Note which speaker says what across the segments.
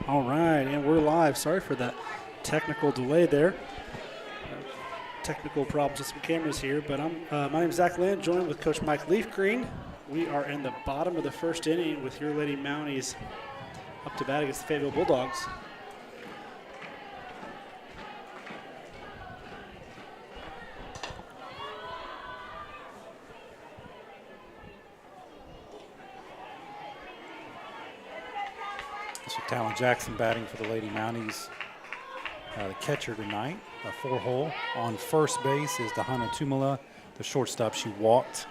Speaker 1: All right, and we're live. Sorry for that technical delay there. Technical problems with some cameras here, but my name is Zach Lind, joined with Coach Mike Leafgreen. We are in the bottom of the first inning with your Lady Mounties up to bat against the Fayetteville Bulldogs.
Speaker 2: So Talon Jackson batting for the Lady Mounties. The catcher tonight, a 4-hole. On first base is Dahana Tumala. The shortstop, she walked.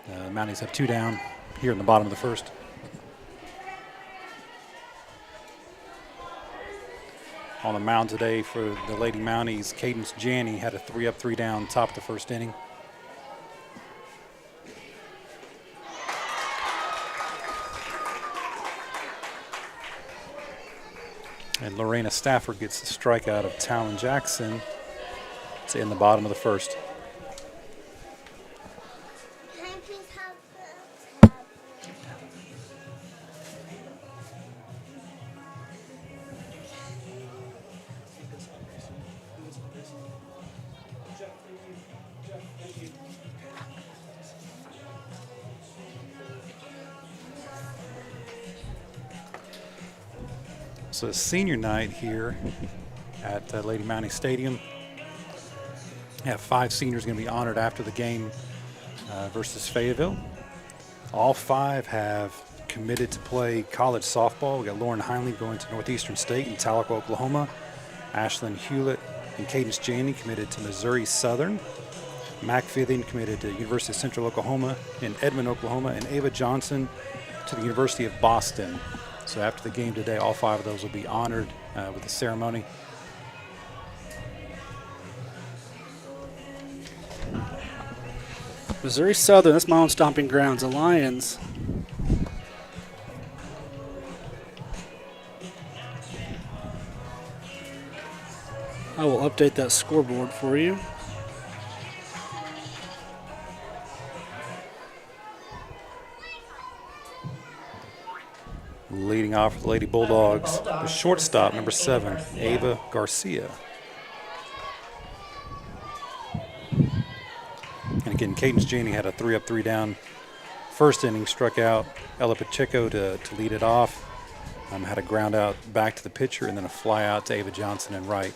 Speaker 2: The Mounties have 2 down here in the bottom of the first. On the mound today for the Lady Mounties, Cadence Janney had a 3-up, 3-down top of the first inning. And Lorena Stafford gets the strikeout of Talon Jackson. It's in the bottom of the first. So it's senior night here at Lady Mountie Stadium. We have 5 seniors going to be honored after the game versus Fayetteville. All 5 have committed to play college softball. We got Lauren Heinley going to Northeastern State in Tahlequah, Oklahoma. Ashlyn Hewlett and Cadence Janney committed to Missouri Southern. Mac Fithian committed to University of Central Oklahoma in Edmond, Oklahoma. And Ava Johnson to the University of Boston. So after the game today, all 5 of those will be honored with the ceremony.
Speaker 1: Missouri Southern, that's my own stomping grounds, the Lions. I will update that scoreboard for you.
Speaker 2: Leading off for the Lady Bulldogs, the shortstop, number 7, Ava Garcia. And again, Cadence Janney had a 3-up, 3-down first inning, struck out Ella Pacheco to lead it off. Had a ground out back to the pitcher and then a fly out to Ava Johnson and right.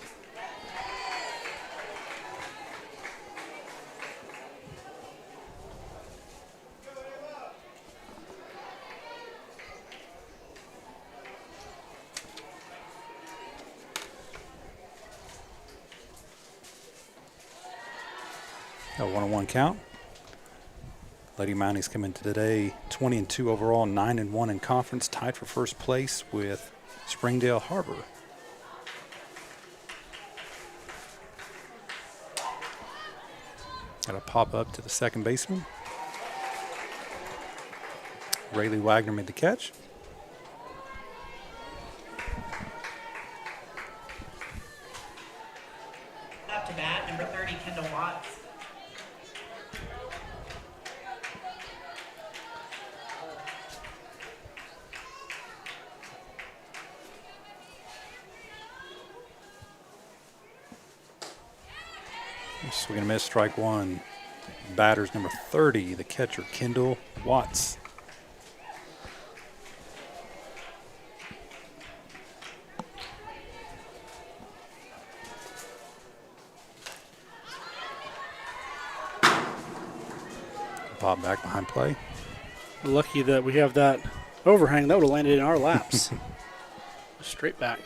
Speaker 2: A 1-1 count. Lady Mounties come into today 20-2 overall, 9-1 in conference, tied for first place with Springdale Harbor. Got a pop up to the second baseman. Rayleigh Wagner made the catch.
Speaker 3: Up to bat, number 30, Kendall Watts.
Speaker 2: Swing and a miss, strike one. Batter's number 30, the catcher, Kendall Watts. Pop back behind play.
Speaker 1: Lucky that we have that overhang. That would have landed in our laps. Straight back.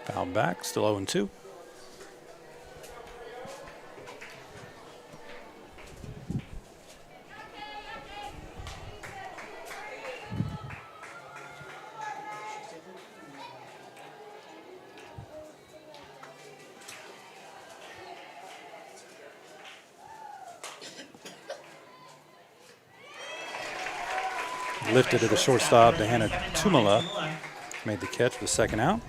Speaker 2: Foul back, still 0-2. Lifted to the shortstop, Dahana Tumala. made the catch for the second out.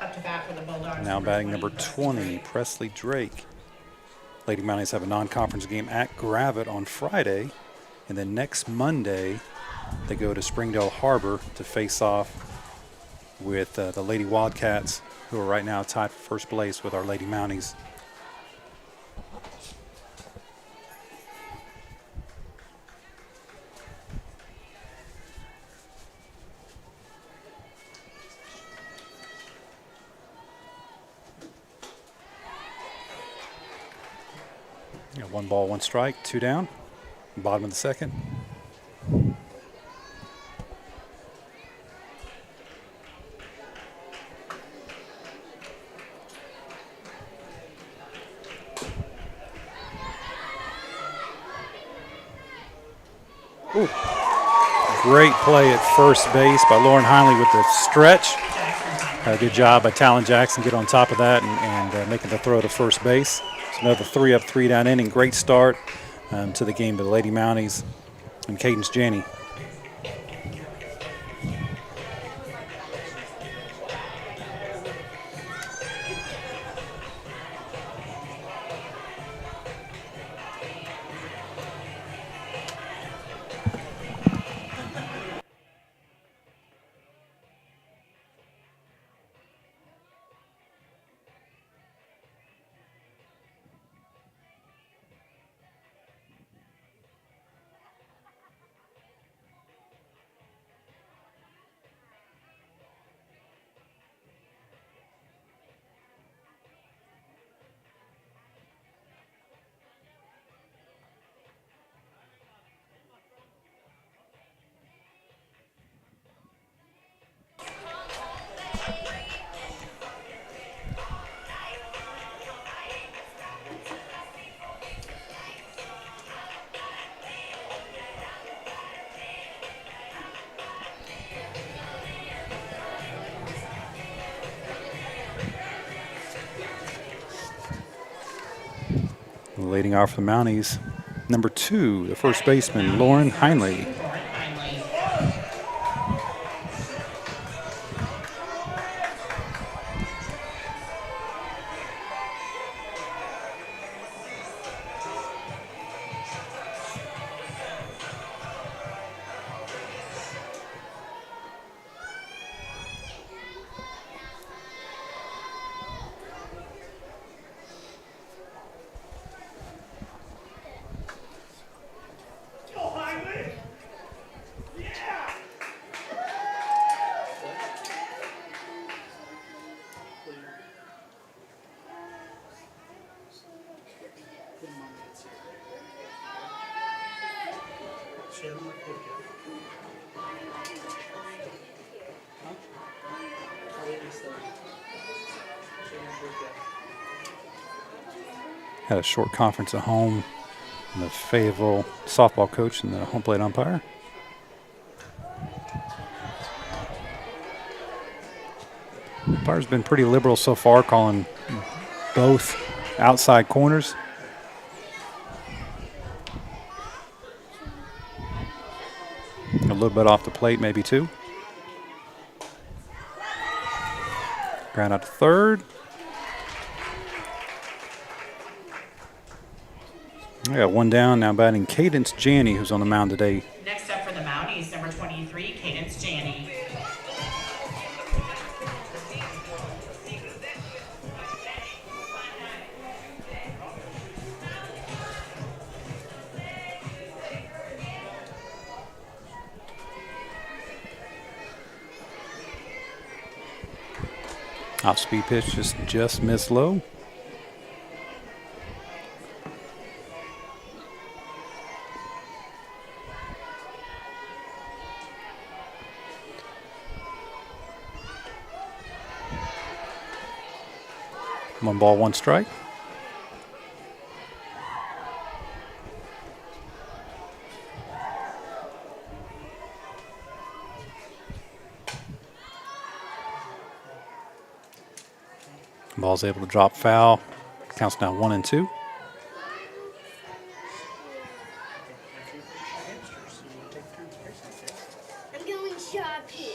Speaker 3: Up to bat for the Bulldogs.
Speaker 2: Now batting number 20, Presley Drake. Lady Mounties have a non-conference game at Gravette on Friday, and then next Monday they go to Springdale Harbor to face off with the Lady Wildcats, who are right now tied for first place with our Lady Mounties. Yeah, 1 ball, 1 strike, 2 down. Bottom of the second. Ooh. Great play at first base by Lauren Heinley with the stretch. Good job by Talon Jackson, get on top of that and making the throw to first base. So another 3 up, 3 down inning. Great start to the game by the Lady Mounties and Cadence Janney. Leading off for the Mounties, number 2, the first baseman, Lauren Heinley. Had a short conference at home, and the Fayetteville softball coach and the home plate umpire. Umpire's been pretty liberal so far, calling both outside corners. A little bit off the plate, maybe 2. Ground out to third. I got 1 down, now batting Cadence Janney, who's on the mound today.
Speaker 3: Next up for the Mounties, number 23, Cadence Janney.
Speaker 2: Off speed pitch, just missed low. One ball, 1 strike. Ball's able to drop foul. Counts now 1-2.
Speaker 4: job, Pete.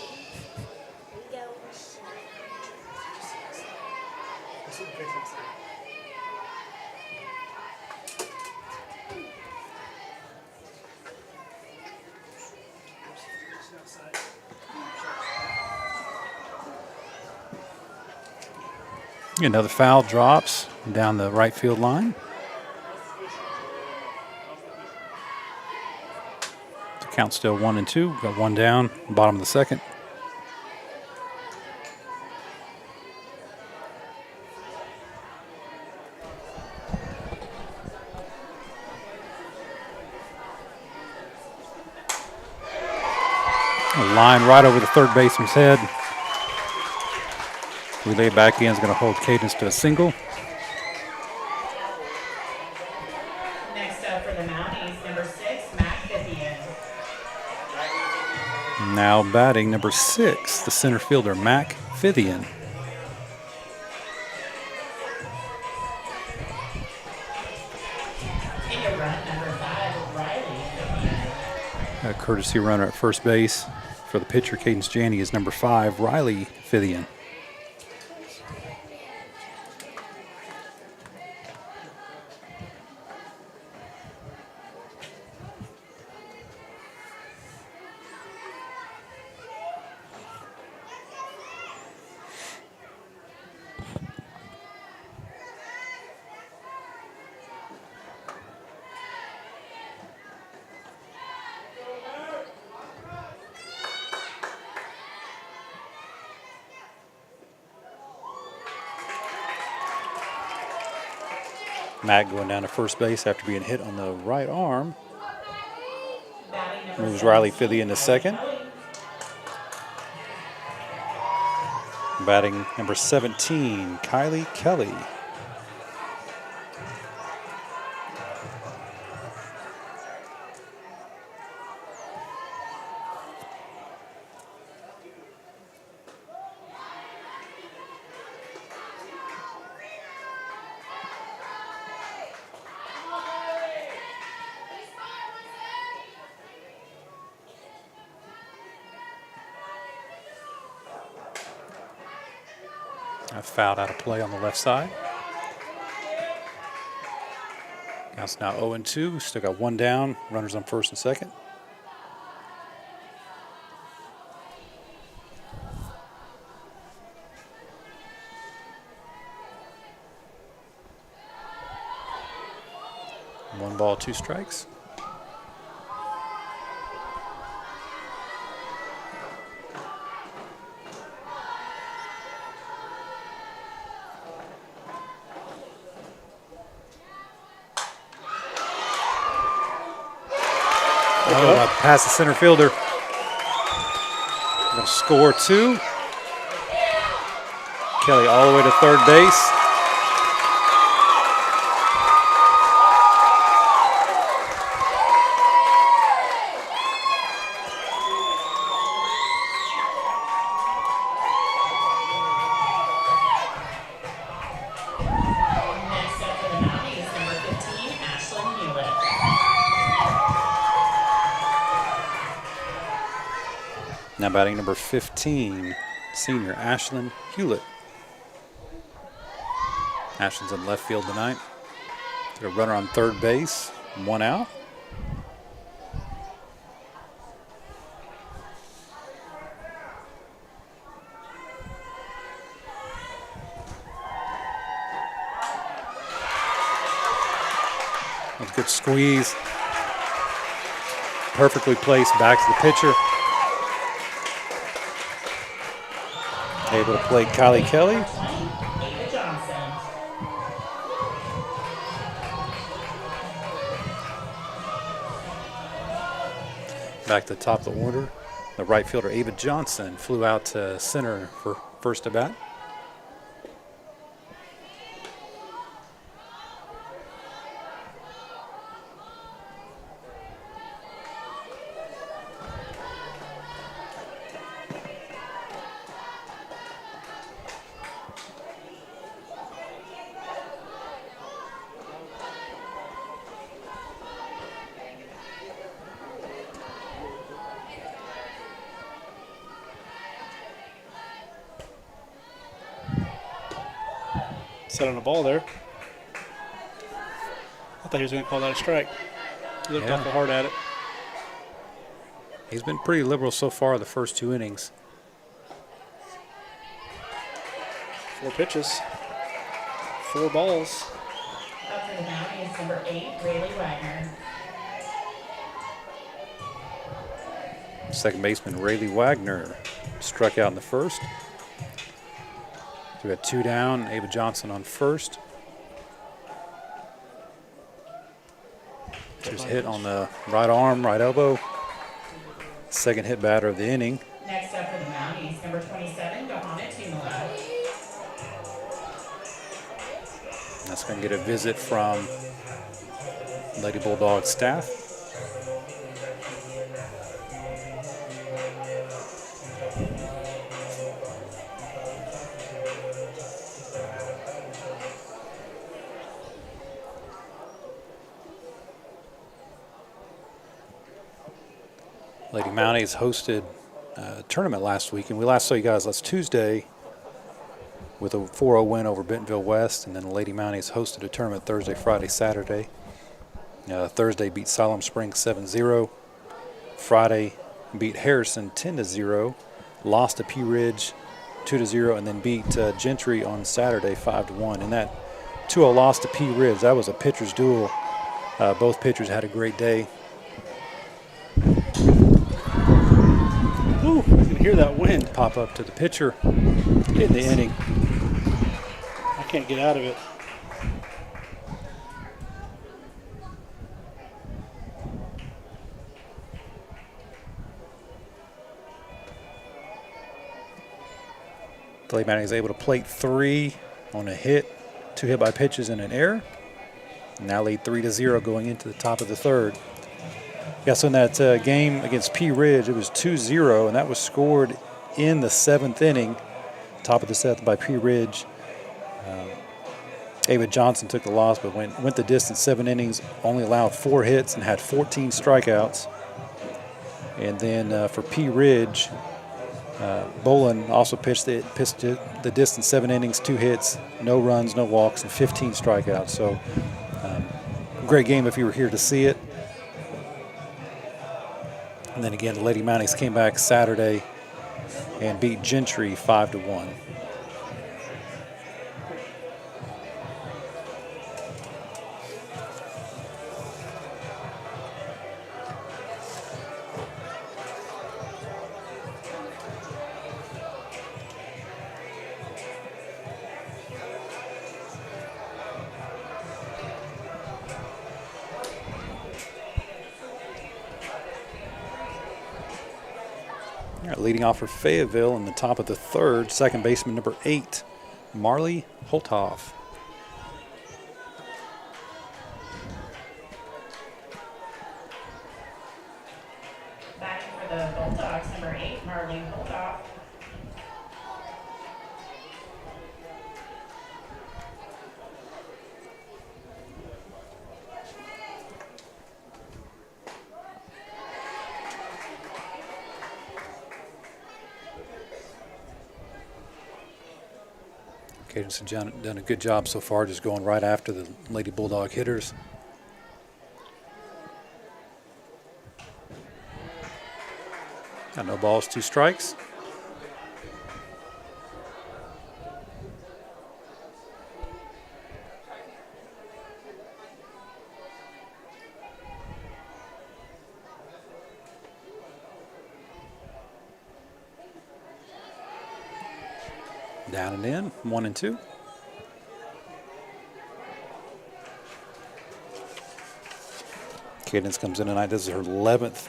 Speaker 4: There you go.
Speaker 2: Another foul drops down the right field line. The count still 1-2. Got one down, bottom of the second. A line right over the third baseman's head. Relay back in is going to hold Cadence to a single.
Speaker 3: Next up for the Mounties, number 6, Matt Fithian.
Speaker 2: Now batting number 6, the center fielder, Mac Fithian.
Speaker 3: In your run, number 5, Riley Fithian.
Speaker 2: A courtesy runner at first base for the pitcher, Cadence Janney, is number 5, Riley Fithian. Matt going down to first base after being hit on the right arm. Moves Riley Fithian to second. Batting number 17, Kylie Kelly. Fouled out of play on the left side. Count's now 0-2. Still got one down. Runners on first and second. One ball, two strikes. Past the center fielder. Going to score two. Kelly all the way to third base.
Speaker 3: Next up for the Mounties, number 15, Ashlyn Hewlett.
Speaker 2: Now batting number 15, senior Ashlyn Hewlett. Ashlyn's in left field tonight. Got a runner on third base, one out. A good squeeze. Perfectly placed back to the pitcher. Able to play Kylie Kelly.
Speaker 3: Ava Johnson.
Speaker 2: Back to the top of the order. The right fielder, Ava Johnson, flew out to center for first at bat.
Speaker 1: Set on a ball there. I thought he was going to call that a strike. He looked awful hard at it.
Speaker 2: He's been pretty liberal so far the first 2 innings.
Speaker 1: 4 pitches. 4 balls.
Speaker 3: Up for the Mounties, number 8, Rayleigh Wagner.
Speaker 2: Second baseman Rayleigh Wagner struck out in the first. So we got 2 down. Ava Johnson on first. Just hit on the right arm, right elbow. Second hit batter of the inning.
Speaker 3: Next up for the Mounties, number 27, Johanna Tumala.
Speaker 2: That's going to get a visit from Lady Bulldogs staff. Lady Mounties hosted a tournament last week, and we last saw you guys last Tuesday with a 4-0 win over Bentonville West, and then the Lady Mounties hosted a tournament Thursday, Friday, Saturday. Thursday beat Siloam Springs 7-0. Friday beat Harrison 10-0. Lost to Pea Ridge 2-0, and then beat Gentry on Saturday 5-1. And that 2-0 loss to Pea Ridge, that was a pitcher's duel. Both pitchers had a great day.
Speaker 1: Ooh, I can hear that wind.
Speaker 2: Pop up to the pitcher in the inning.
Speaker 1: I can't get out of it.
Speaker 2: The Lady Mounties is able to plate 3 on a hit, 2 hit by pitches and an error. Now lead 3-0 going into the top of the third. Yeah, so in that game against Pea Ridge, it was 2-0, and that was scored in the 7th inning, top of the 7th by Pea Ridge. Ava Johnson took the loss, but went the distance 7 innings, only allowed 4 hits and had 14 strikeouts. And then for Pea Ridge, Bolin also pitched the distance 7 innings, 2 hits, no runs, no walks, and 15 strikeouts. So great game if you were here to see it. And then again, the Lady Mounties came back Saturday and beat Gentry 5-1. Leading off for Fayetteville in the top of the third, second baseman number 8, Marley Holthoff.
Speaker 3: Batting for the Bulldogs, number 8, Marley Holthoff.
Speaker 2: Cadence has done a good job so far, just going right after the Lady Bulldog hitters. Got no balls, 2 strikes. Down and in, 1-2. Cadence comes in tonight. This is her 11th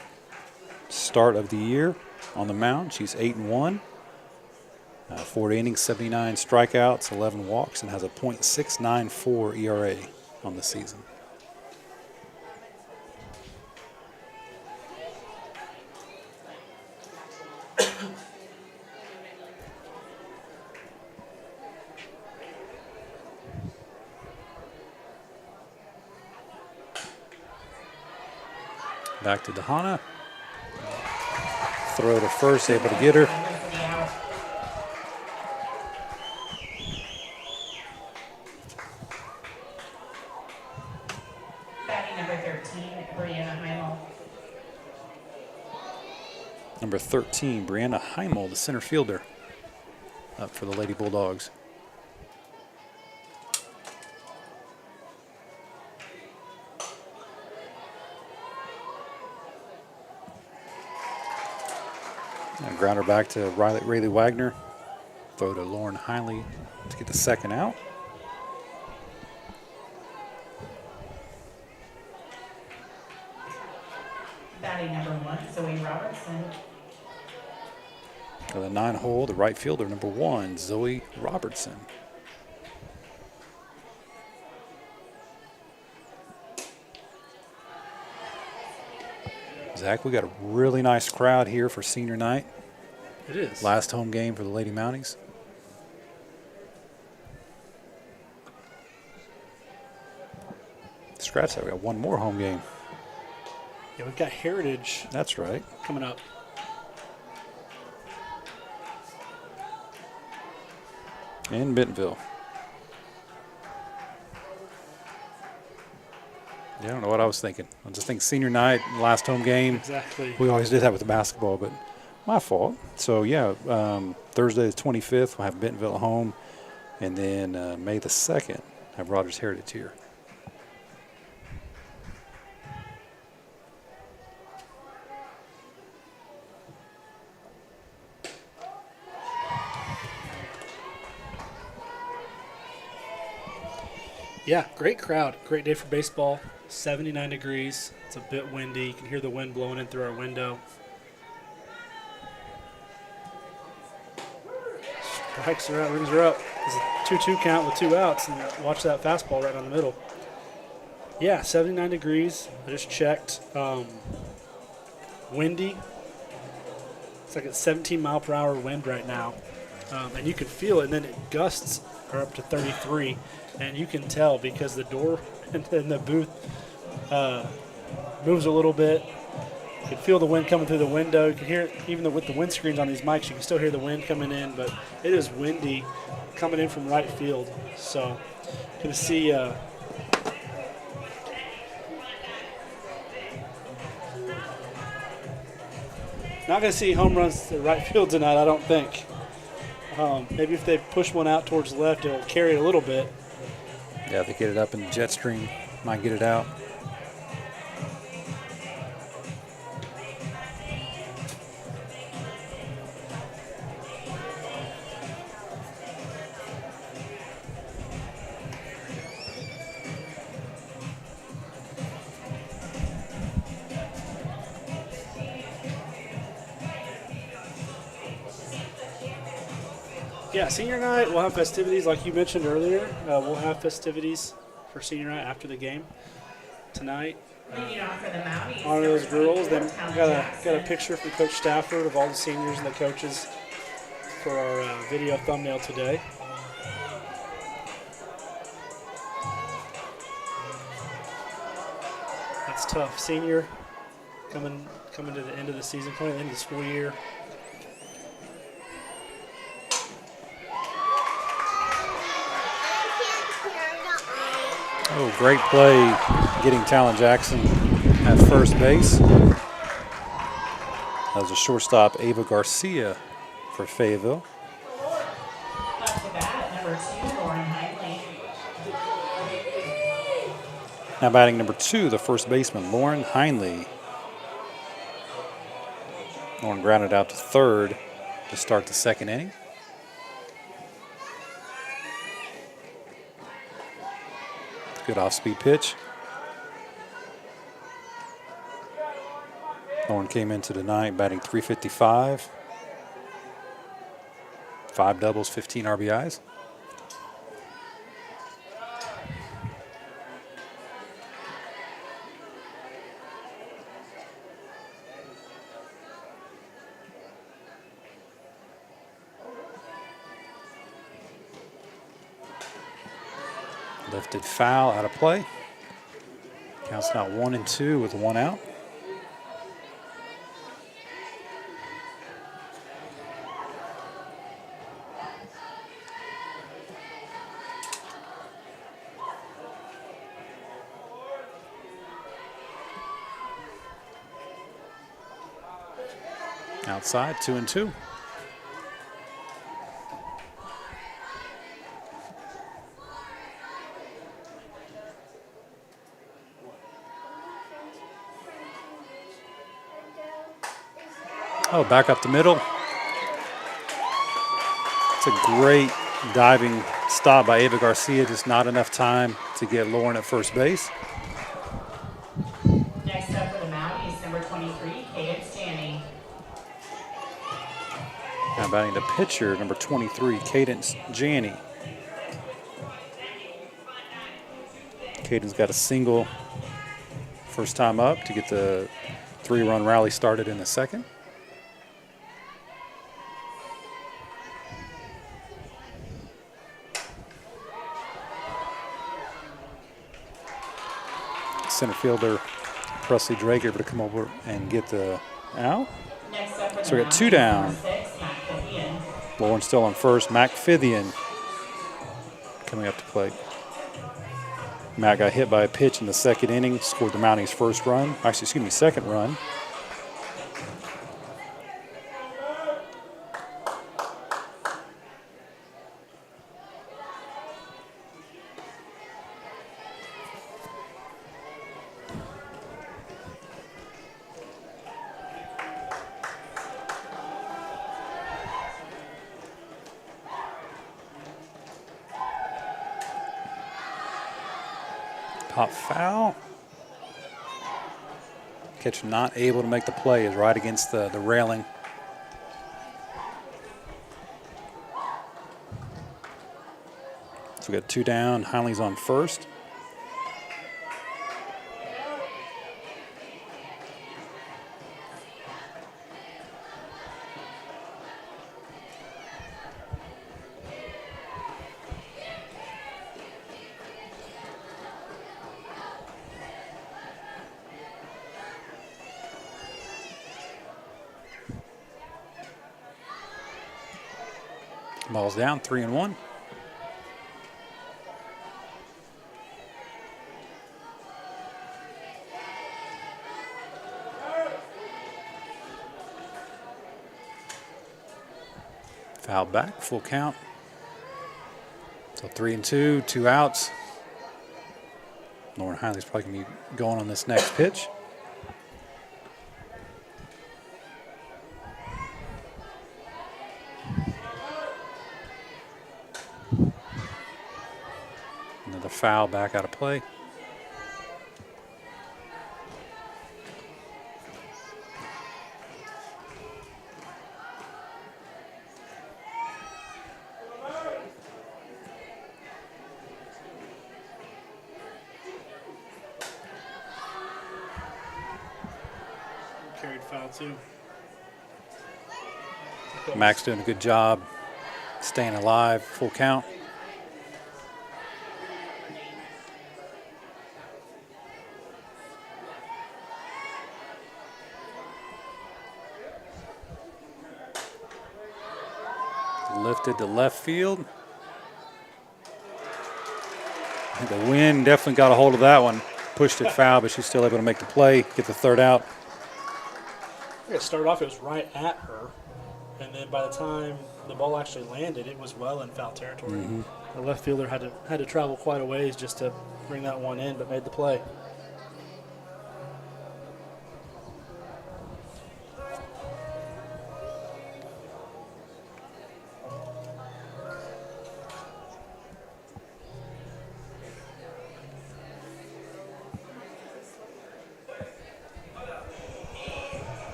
Speaker 2: start of the year on the mound. She's 8-1. 40 innings, 79 strikeouts, 11 walks, and has a .694 ERA on the season. Back to Dahana. Throw to first, able to get her. 13, Brianna Heimel, the center fielder, up for the Lady Bulldogs. And grounder back to Rayleigh Wagner. Throw to Lauren Hiley to get the second out.
Speaker 3: Batting number 1, Zoe Robertson.
Speaker 2: For the 9-hole, the right fielder, number 1, Zoe Robertson. Zach, we got a really nice crowd here for senior night.
Speaker 1: It is.
Speaker 2: Last home game for the Lady Mounties. Scratch that, we got one more home game.
Speaker 1: Yeah, we've got Heritage
Speaker 2: That's right.
Speaker 1: coming up.
Speaker 2: In Bentonville. Yeah, I don't know what I was thinking. I just think senior night, last home game.
Speaker 1: Exactly.
Speaker 2: We always did that with the basketball, but my fault. So, yeah, Thursday the 25th, we'll have Bentonville at home. And then May the 2nd, have Rogers Heritage here.
Speaker 1: Yeah, great crowd. Great day for baseball. 79 degrees. It's a bit windy. You can hear the wind blowing in through our window. Strikes are out, rings are up. It's a 2-2 count with 2 outs, and watch that fastball right down the middle. Yeah, 79 degrees. I just checked. Windy. It's like a 17-mile-per-hour wind right now, and you can feel it. And then it gusts are up to 33, and you can tell because the door in the booth moves a little bit. You can feel the wind coming through the window. You can hear it even with the windscreens on these mics. You can still hear the wind coming in, but it is windy coming in from right field. So, going to see. Not going to see home runs to right field tonight, I don't think. Maybe if they push one out towards the left, it'll carry it a little bit.
Speaker 2: Yeah, if they get it up in the jet stream, might get it out.
Speaker 1: Yeah, senior night, we'll have festivities like you mentioned earlier. We'll have festivities for senior night after the game tonight.
Speaker 3: Leading off for the Mounties.
Speaker 1: Honor those
Speaker 3: number
Speaker 1: girls.
Speaker 3: 24,
Speaker 1: Then
Speaker 3: Talon
Speaker 1: got
Speaker 3: Jackson.
Speaker 1: a picture from Coach Stafford of all the seniors and the coaches for our video thumbnail today. That's tough. Senior coming to the end of the season, coming to the end of the school year.
Speaker 2: Oh, great play getting Talon Jackson at first base. That was a shortstop, Ava Garcia, for Fayetteville.
Speaker 3: Up to bat, number 2, Lauren Hiley.
Speaker 2: Now batting number 2, the first baseman, Lauren Heinley. Lauren grounded out to third to start the second inning. Good off-speed pitch. Lauren came into the night batting .355. 5 doubles, 15 RBIs. Lifted foul, out of play. Counts now 1-2 with 1 out. outside, 2-2. Oh, back up the middle. It's a great diving stop by Ava Garcia, just not enough time to get Lauren at first base.
Speaker 3: Next up for the Mounties, number 23, Cadence Janney.
Speaker 2: Now batting the pitcher, number 23, Cadence Janney. Cadence got a single first time up to get the 3-run rally started in the second. Center fielder Presley Drake able to come over and get the out.
Speaker 3: Next up for
Speaker 2: So we
Speaker 3: the
Speaker 2: got 2
Speaker 3: Mounties,
Speaker 2: down.
Speaker 3: number 6, Matt Fithian.
Speaker 2: Lauren still on first. Mac Fithian coming up to plate. Matt got hit by a pitch in the second inning, scored the Mounties' first run. Actually, excuse me, second run. Pop foul. Catcher not able to make the play, is right against the railing. So we got 2 down. Heinley's on first. Ball's down, 3-1. Foul back, full count. So 3-2, 2 outs. Lauren Heinley's probably going to be going on this next pitch. Another foul back out of play.
Speaker 1: Carried foul too.
Speaker 2: Mac's doing a good job staying alive, full count. Lifted to left field. I think the wind definitely got a hold of that one. Pushed it foul, but she's still able to make the play, get the third out.
Speaker 1: It started off, it was right at her, and then by the time the ball actually landed, it was well in foul territory. The left fielder had to travel quite a ways just to bring that one in, but made the play.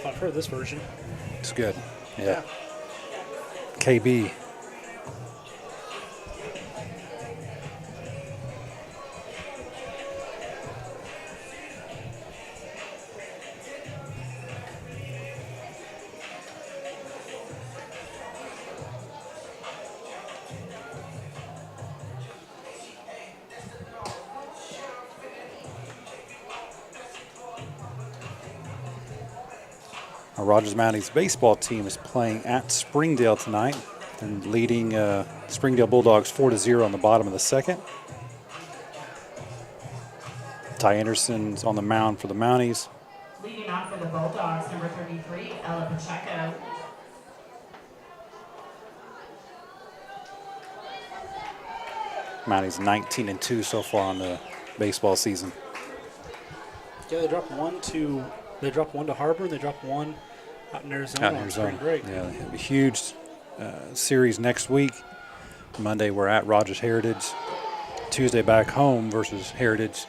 Speaker 1: I've heard this version.
Speaker 2: It's good. Yeah. KB. Rogers Mounties baseball team is playing at Springdale tonight and leading Springdale Bulldogs 4-0 on the bottom of the second. Ty Anderson's on the mound for the Mounties.
Speaker 3: Leading off for the Bulldogs, number 33, Ella Pacheco.
Speaker 2: Mounties 19-2 so far on the baseball season.
Speaker 1: Yeah, they dropped one to Harbor, and they dropped one out in Arizona.
Speaker 2: Out in Arizona.
Speaker 1: Spring break.
Speaker 2: Yeah, they have a huge series next week. Monday we're at Rogers Heritage. Tuesday back home versus Heritage,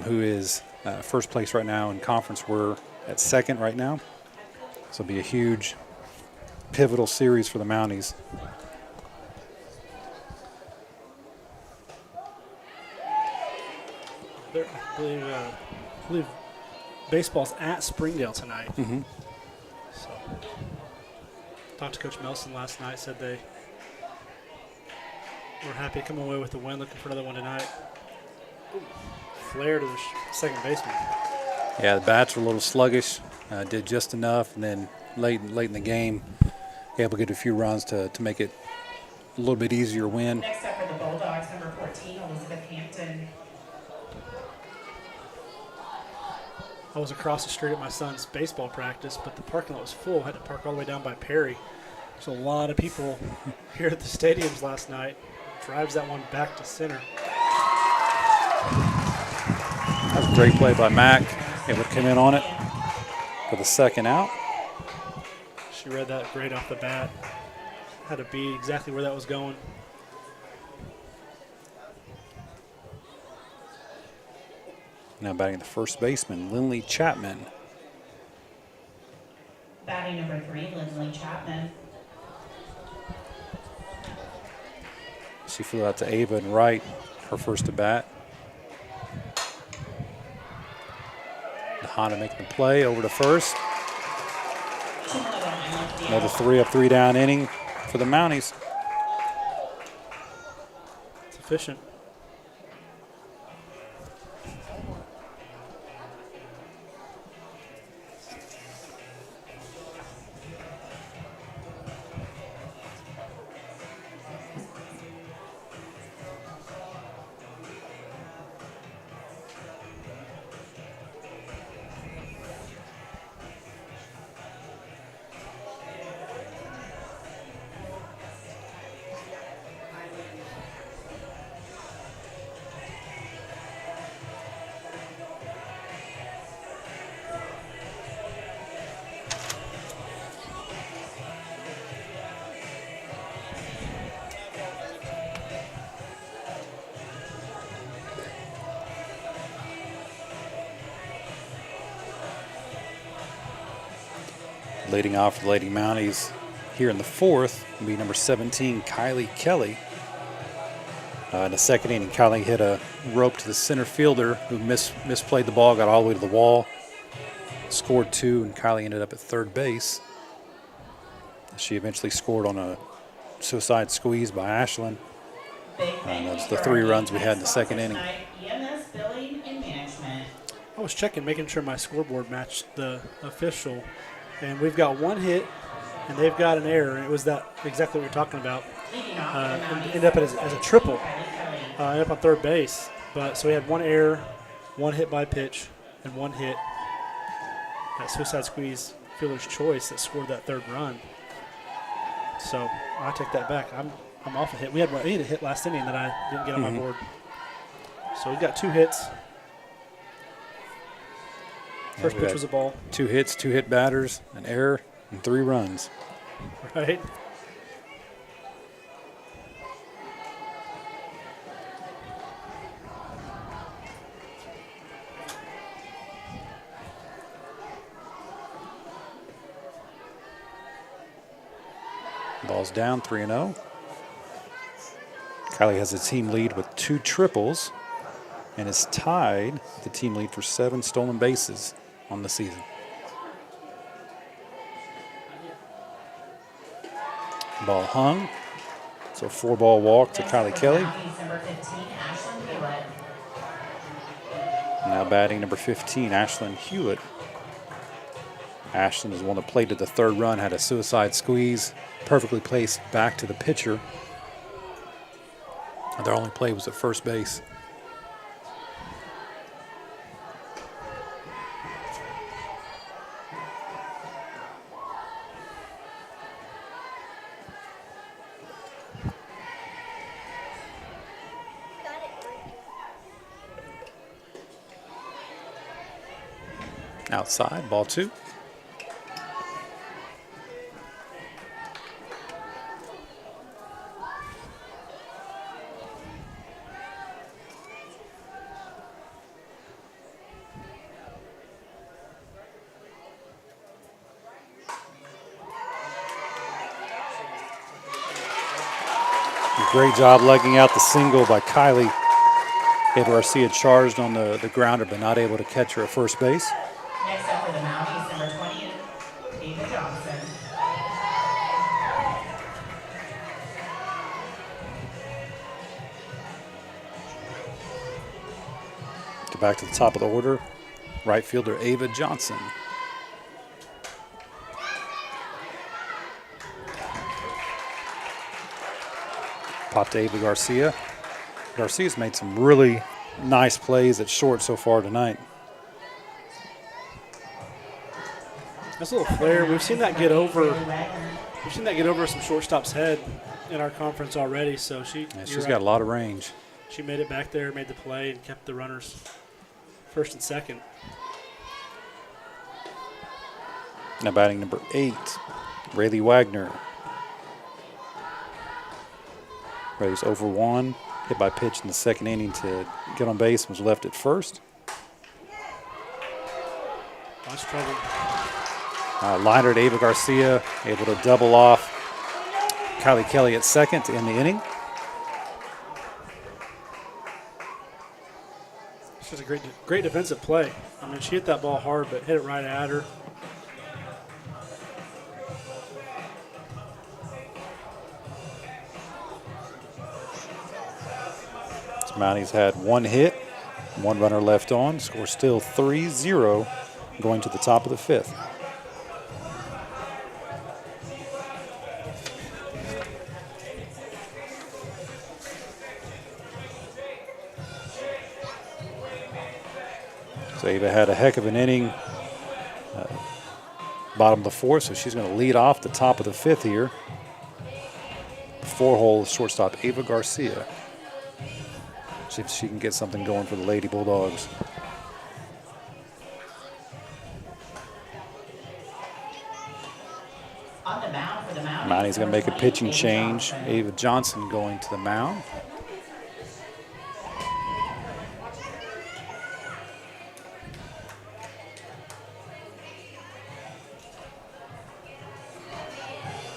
Speaker 2: who is first place right now in conference. We're at second right now. So it'll be a huge, pivotal series for the Mounties.
Speaker 1: I believe baseball's at Springdale tonight.
Speaker 2: Mm-hmm.
Speaker 1: So, talked to Coach Melson last night. Said they were happy to come away with the win. Looking for another one tonight. Ooh, flare to the second baseman.
Speaker 2: Yeah, the bats were a little sluggish. Did just enough, and then late in the game, able to get a few runs to make it a little bit easier win.
Speaker 3: Next up for the Bulldogs, number 14, Elizabeth Hampton.
Speaker 1: I was across the street at my son's baseball practice, but the parking lot was full. I had to park all the way down by Perry. There's a lot of people here at the stadiums last night. Drives that one back to center.
Speaker 2: That was a great play by Mack. Able to come in on it for the second out.
Speaker 1: She read that great off the bat. Had to be exactly where that was going.
Speaker 2: Now batting the first baseman, Lindley Chapman.
Speaker 3: Batting number 3, Lindley Chapman.
Speaker 2: She flew out to Ava and Wright, her first at bat. Honda making the play over to first. Another 3-up, 3-down inning for the Mounties.
Speaker 1: It's efficient.
Speaker 2: Leading off for the Lady Mounties here in the fourth will be number 17, Kylie Kelly. In the second inning, Kylie hit a rope to the center fielder who misplayed the ball, got all the way to the wall, scored 2, and Kylie ended up at third base. She eventually scored on a suicide squeeze by Ashlyn. That's the 3 runs we had in the second inning.
Speaker 3: EMS Billing and Management.
Speaker 1: I was checking, making sure my scoreboard matched the official. And we've got 1 hit, and they've got an error. It was that exactly what we're talking about. Ended up as a triple. Ended up on third base. But so we had 1 error, 1 hit by pitch, and 1 hit. That suicide squeeze, fielder's choice, that scored that 3rd run. So I take that back. I'm off a hit. We had a hit last inning that I didn't get on my board. So we've got 2 hits. First pitch was a ball.
Speaker 2: 2 hits, 2 hit batters, an error, and 3 runs.
Speaker 1: Right.
Speaker 2: Ball's down 3-0. Kylie has a team lead with 2 triples and is tied the team lead for 7 stolen bases on the season. Ball hung. So 4-ball walk to Kylie Kelly.
Speaker 3: Number 15, Ashlyn Hewitt.
Speaker 2: Now batting number 15, Ashlyn Hewitt. Ashlyn is the one that played to the 3rd run, had a suicide squeeze, perfectly placed back to the pitcher. Their only play was at first base. Outside, ball 2. Great job legging out the single by Kylie. Ava Garcia charged on the grounder, but not able to catch her at first base.
Speaker 3: Next up for the Mounties, number 20, Ava Johnson.
Speaker 2: Back to the top of the order, right fielder Ava Johnson. Pop to Ava Garcia. Garcia's made some really nice plays at short so far tonight.
Speaker 1: That's a little flare. We've seen that get over. We've seen that get over some shortstop's head in our conference already. So she's
Speaker 2: got a lot of range.
Speaker 1: She made it back there, made the play, and kept the runners first and second.
Speaker 2: Now batting number 8, Rayleigh Wagner. Rayleigh's over 1, hit by pitch in the second inning to get on base, was left at first.
Speaker 1: Lost trouble.
Speaker 2: Liner to Ava Garcia, able to double off Kylie Kelly at second to end the inning.
Speaker 1: This was a great defensive play. I mean, she hit that ball hard, but hit it right at her.
Speaker 2: So Mounties had 1 hit, 1 runner left on. Score still 3-0 going to the top of the 5th. So Ava had a heck of an inning, bottom of the 4th, so she's going to lead off the top of the 5th here. 4-hole shortstop Ava Garcia. See if she can get something going for the Lady Bulldogs.
Speaker 3: On the mound for the Mounties.
Speaker 2: Mounties going to make a pitching change. Ava Johnson going to the mound.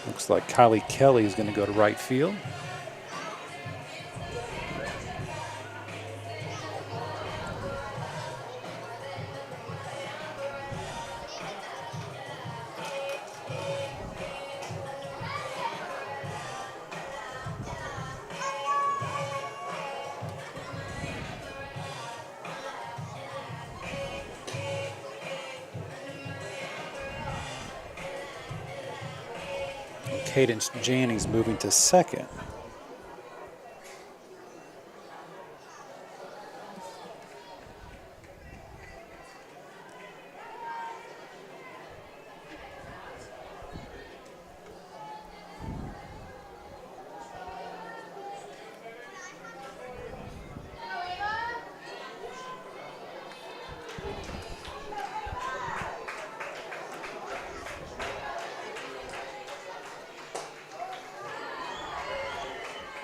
Speaker 2: Looks like Kylie Kelly is going to go to right field. Cadence Janney's moving to second.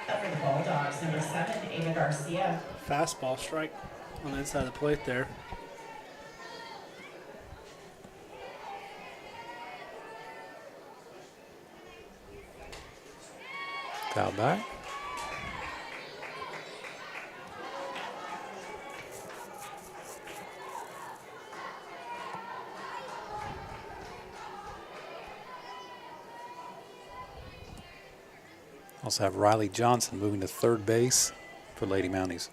Speaker 3: Up for the Bulldogs, number 7, Ava Garcia.
Speaker 1: Fastball strike on the inside of the plate there.
Speaker 2: Foul back. Also have Riley Johnson moving to third base for Lady Mounties.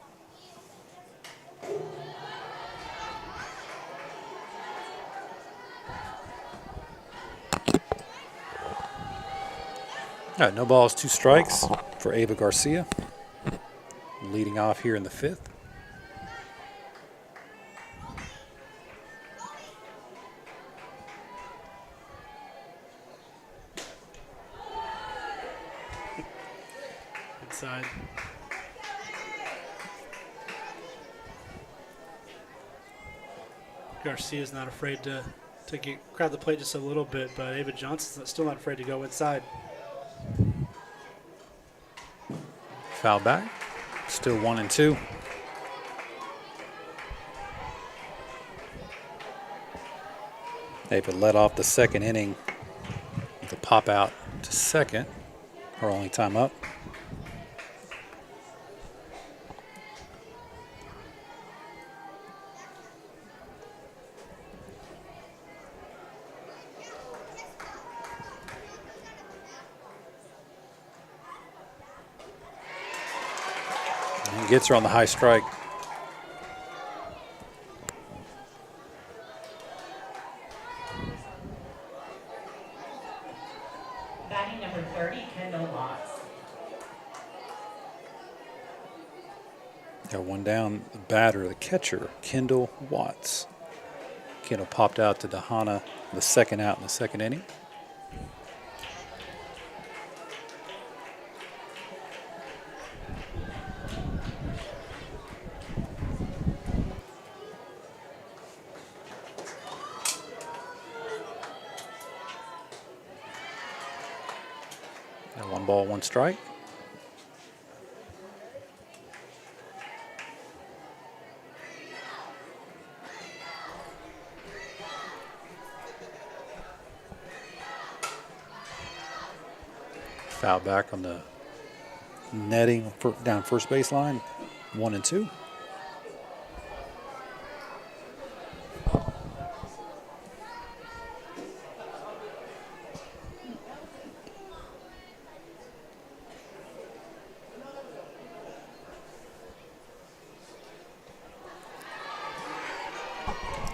Speaker 2: All right, no balls, 2 strikes for Ava Garcia. Leading off here in the 5th.
Speaker 1: Inside. Garcia's not afraid to crowd the plate just a little bit, but Ava Johnson's still not afraid to go inside.
Speaker 2: Foul back. Still 1-2. Ava led off the second inning with a pop out to second. Her only time up. And gets her on the high strike.
Speaker 3: Batting number 30, Kendall Watts.
Speaker 2: Got one down. The batter, the catcher, Kendall Watts. Kendall popped out to Dahana, the second out in the second inning. And 1 ball, 1 strike. Foul back on the netting down first baseline. 1-2.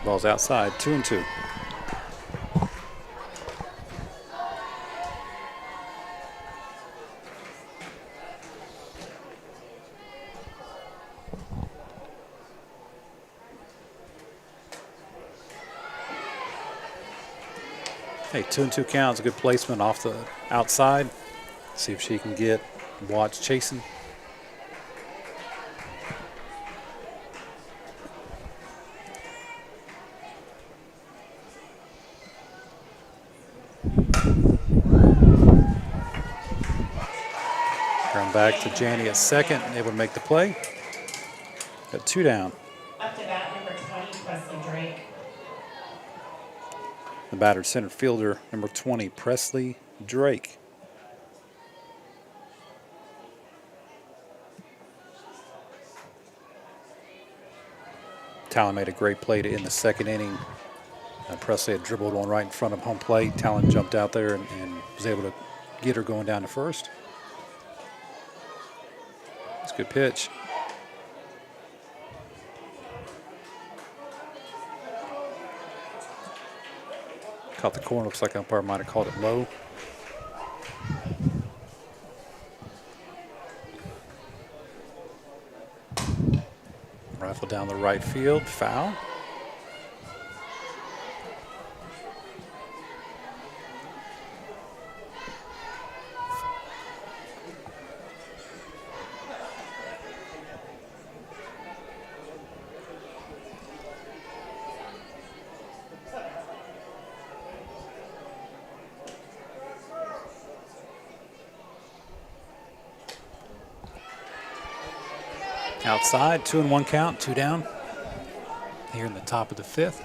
Speaker 2: Ball's outside, 2-2. Hey, 2-2 counts, a good placement off the outside. See if she can get Watts chasing. Ground back to Janney at second, able to make the play. Got 2 down.
Speaker 3: Up to bat number 20, Presley Drake.
Speaker 2: The battered center fielder, number 20, Presley Drake. Talon made a great play to end the second inning. Presley had dribbled one right in front of home plate. Talon jumped out there and was able to get her going down to first. It's a good pitch. Caught the corner. Looks like the umpire might have called it low. Rifle down the right field. Foul. Outside, 2-1 count, 2 down. Here in the top of the 5th.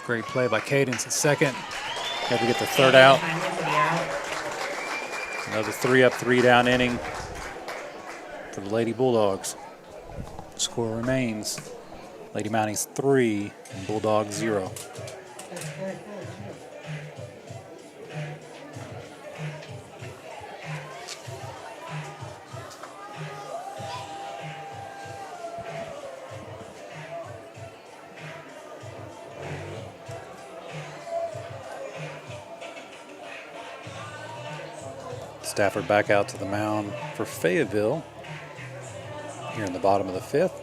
Speaker 2: Great play by Cadence at second. Had to get the third out. Another 3-up, 3-down inning for the Lady Bulldogs. Score remains Lady Mounties 3 and Bulldogs 0. Stafford back out to the mound for Fayetteville here in the bottom of the 5th.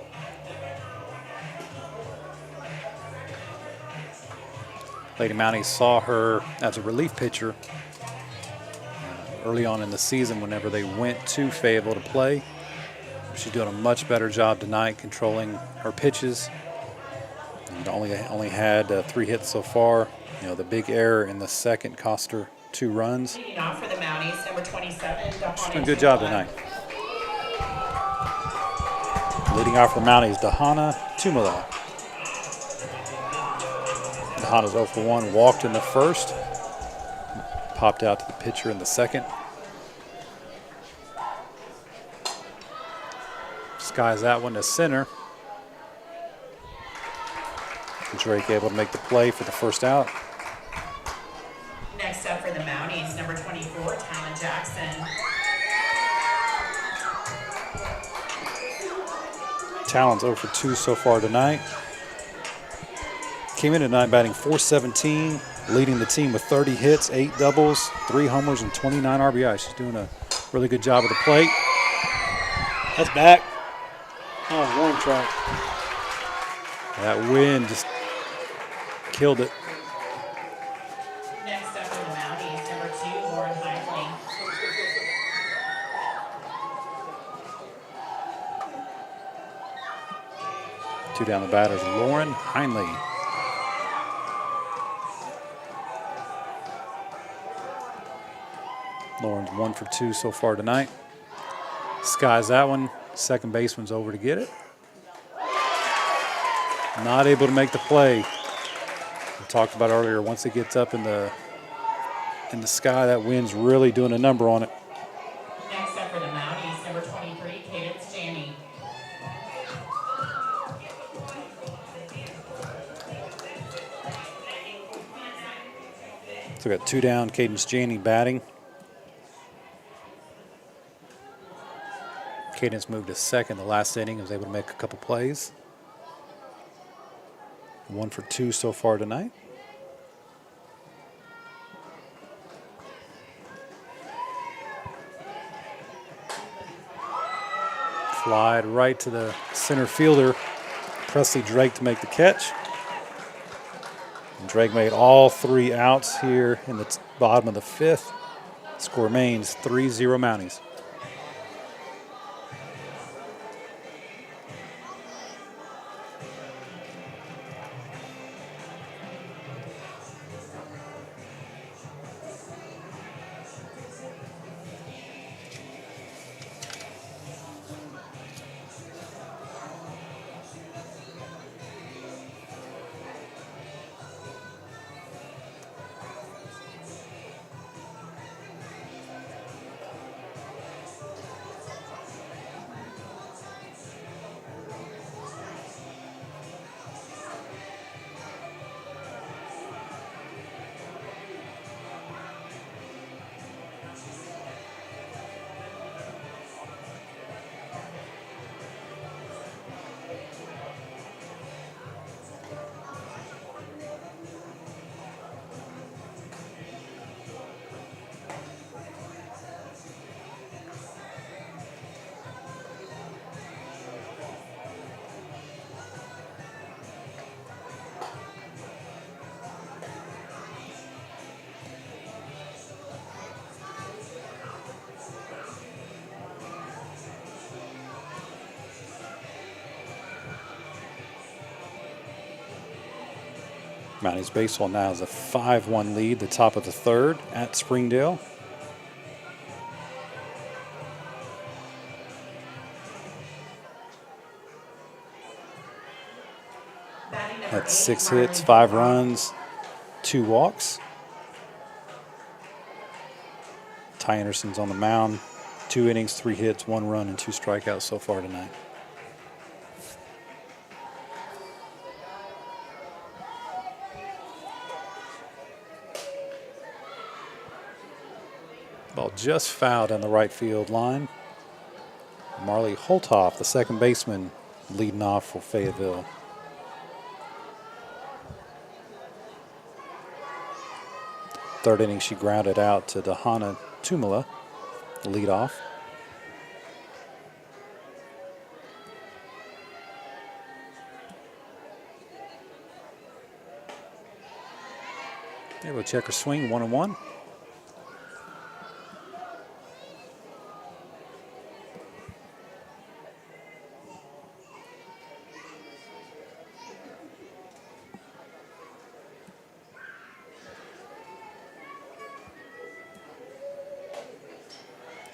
Speaker 2: Lady Mounties saw her as a relief pitcher early on in the season whenever they went to Fayetteville to play. She's doing a much better job tonight controlling her pitches. And only had 3 hits so far. You know, the big error in the second cost her 2 runs.
Speaker 3: Leading off for the Mounties, number 27,
Speaker 2: She's doing a good job tonight. Leading off for the Mounties, Dahana Tumala. Dahana's 0 for 1, walked in the first. Popped out to the pitcher in the second. Skies that one to center. Drake able to make the play for the first out.
Speaker 3: Next up for the Mounties, number 24, Talon Jackson.
Speaker 2: Talon's 0 for 2 so far tonight. Came in tonight batting .417, leading the team with 30 hits, 8 doubles, 3 homers, and 29 RBI. She's doing a really good job at the plate.
Speaker 1: That's back. Oh, wrong track.
Speaker 2: That wind just killed it.
Speaker 3: Next up for the Mounties, number 2, Lauren Heinley.
Speaker 2: Two down the batters, Lauren Heinley. Lauren's 1 for 2 so far tonight. Skies that one. Second baseman's over to get it. Not able to make the play. We talked about earlier, once it gets up in the sky, that wind's really doing a number on it.
Speaker 3: Next up for the Mounties, number 23, Cadence Janney.
Speaker 2: So we got 2 down, Cadence Janney batting. Cadence moved to second the last inning, was able to make a couple plays. 1 for 2 so far tonight. Flied right to the center fielder, Presley Drake, to make the catch. And Drake made all 3 outs here in the bottom of the 5th. Score remains 3-0 Mounties. Mounties baseball now has a 5-1 lead, the top of the 3rd at Springdale. That's 6 hits, 5 runs, 2 walks. Ty Anderson's on the mound. 2 innings, 3 hits, 1 run, and 2 strikeouts so far tonight. Ball just fouled on the right field line. Marley Holtoff, the second baseman, leading off for Fayetteville. Third inning, she grounded out to Dahana Tumala, lead off. There we'll check her swing, 1-1.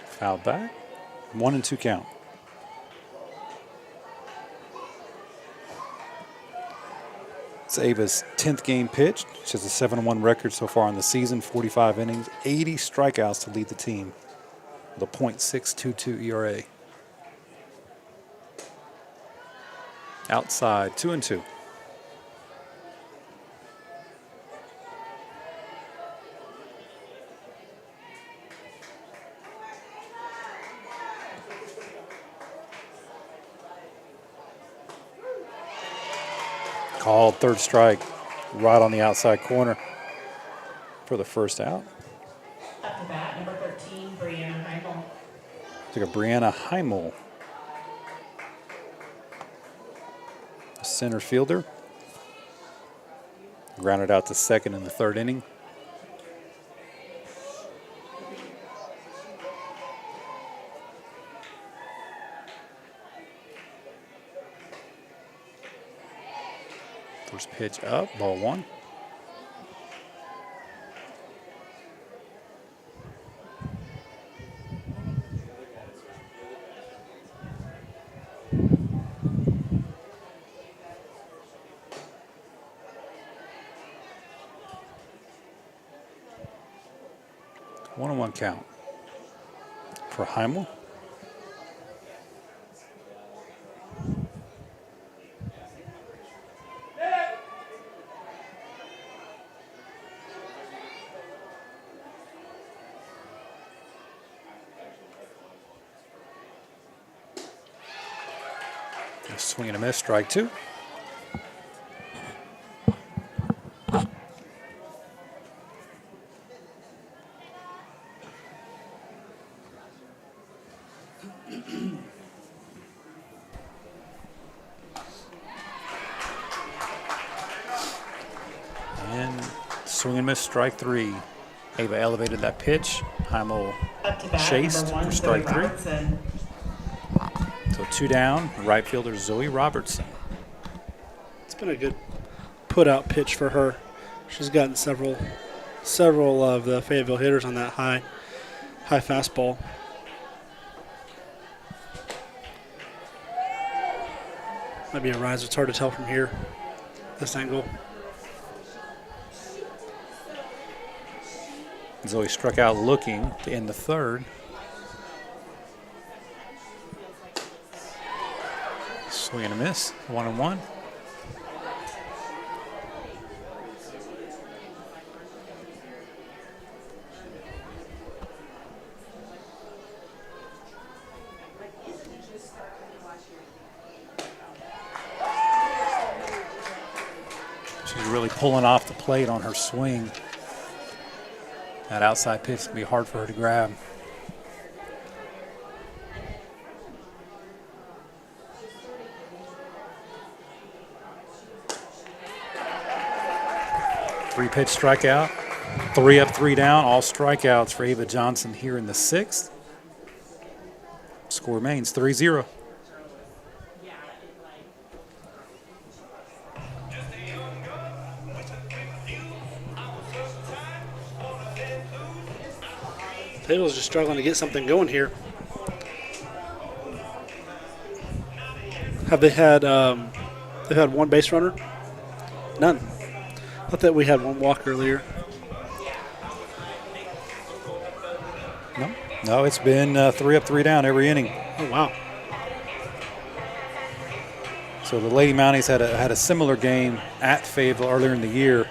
Speaker 2: Foul back. 1-2 count. It's Ava's 10th game pitched. She has a 7-1 record so far in the season, 45 innings, 80 strikeouts to lead the team with a .622 ERA. Outside, 2-2. Called, third strike, right on the outside corner for the first out.
Speaker 3: Up to bat, number 13, Brianna Heimel.
Speaker 2: It's like a Brianna Heimel, a center fielder. Grounded out to second in the third inning. First pitch up, ball one. One-on-one count for Heimel. Swing and a miss, strike two. And swing and miss, strike three. Ava elevated that pitch. Heimel
Speaker 3: Up to bat,
Speaker 2: chased
Speaker 3: number 1,
Speaker 2: for strike
Speaker 3: Zoe
Speaker 2: three.
Speaker 3: Robertson.
Speaker 2: So two down, right fielder Zoe Robertson.
Speaker 1: It's been a good put-out pitch for her. She's gotten several of the Fayetteville hitters on that high fastball. Might be a rise. It's hard to tell from here, this angle.
Speaker 2: Zoe struck out looking to end the third. Swing and a miss, 1-1. She's really pulling off the plate on her swing. That outside pitch can be hard for her to grab. Three-pitch strikeout, 3 up, 3 down, all strikeouts for Ava Johnson here in the sixth. Score remains 3-0.
Speaker 1: Fayetteville's just struggling to get something going here. Have they had? They've had one base runner. None. I thought that we had one walk earlier.
Speaker 2: No, it's been 3 up, 3 down every inning.
Speaker 1: Oh wow!
Speaker 2: So the Lady Mounties had a similar game at Fayetteville earlier in the year.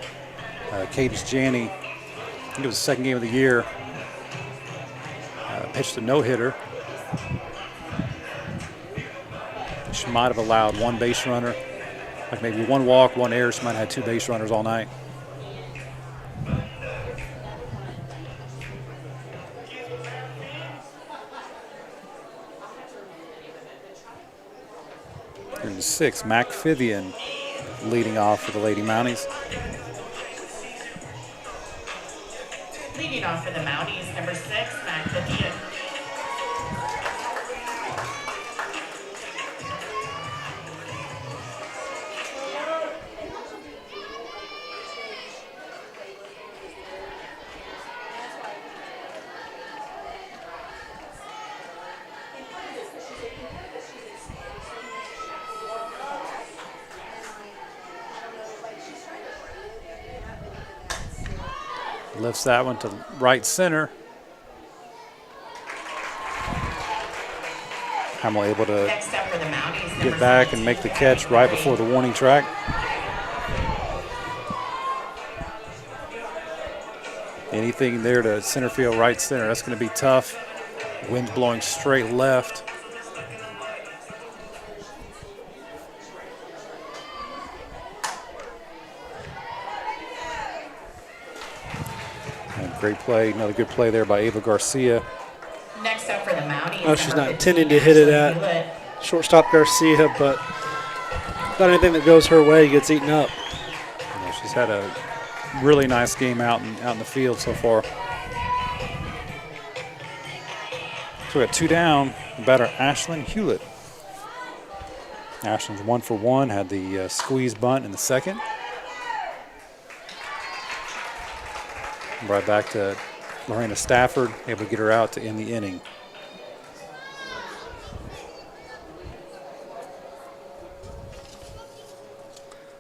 Speaker 2: Cadence Janney, I think it was the second game of the year, pitched a no-hitter. She might have allowed one base runner, like maybe one walk, one error. She might have had 2 base runners all night. Here's the 6, Mac Fithian leading off for the Lady Mounties.
Speaker 3: Leading off for the Mounties, number 6, Mac Vivian.
Speaker 2: Lifts that one to right center. Hamill able to
Speaker 3: Next up for the Mounties,
Speaker 2: get back and make the catch right before the warning track. Anything there to center field, right center, that's going to be tough. Wind's blowing straight left. And great play, another good play there by Ava Garcia.
Speaker 3: Next up for the Mounties.
Speaker 1: Oh, she's
Speaker 3: number
Speaker 1: not
Speaker 3: 15,
Speaker 1: intending to hit it
Speaker 3: Ashley
Speaker 1: at
Speaker 3: Hewlett.
Speaker 1: shortstop Garcia, but about anything that goes her way gets eaten up.
Speaker 2: Yeah, she's had a really nice game out in the field so far. So we got 2 down. Batter Ashlyn Hewlett. Ashlyn's 1 for 1. Had the squeeze bunt in the second. Right back to Lorena Stafford, able to get her out to end the inning.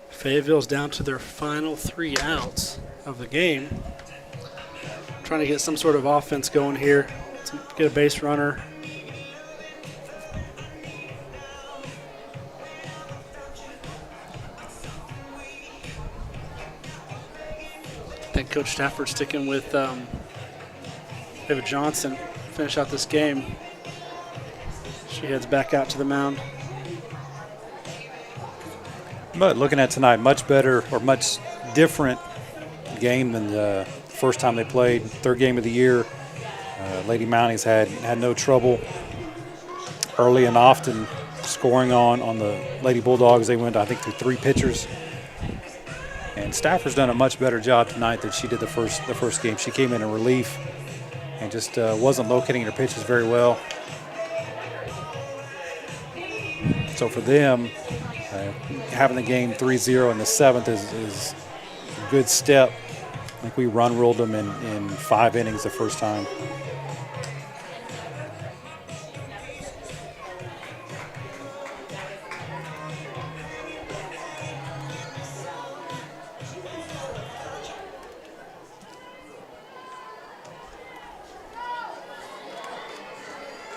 Speaker 1: Fayetteville's down to their final 3 outs of the game. Trying to get some sort of offense going here. To get a base runner. I think Coach Stafford's sticking with Ava Johnson. Finish out this game. She heads back out to the mound.
Speaker 2: But looking at tonight, much better or much different game than the first time they played. 3rd game of the year. Lady Mounties had no trouble early and often scoring on the Lady Bulldogs. They went, I think, through 3 pitchers. And Stafford's done a much better job tonight than she did the first game. She came in relief and just wasn't locating her pitches very well. So for them, having the game 3-0 in the 7th is a good step. I think we run-ruled them in 5 innings the first time.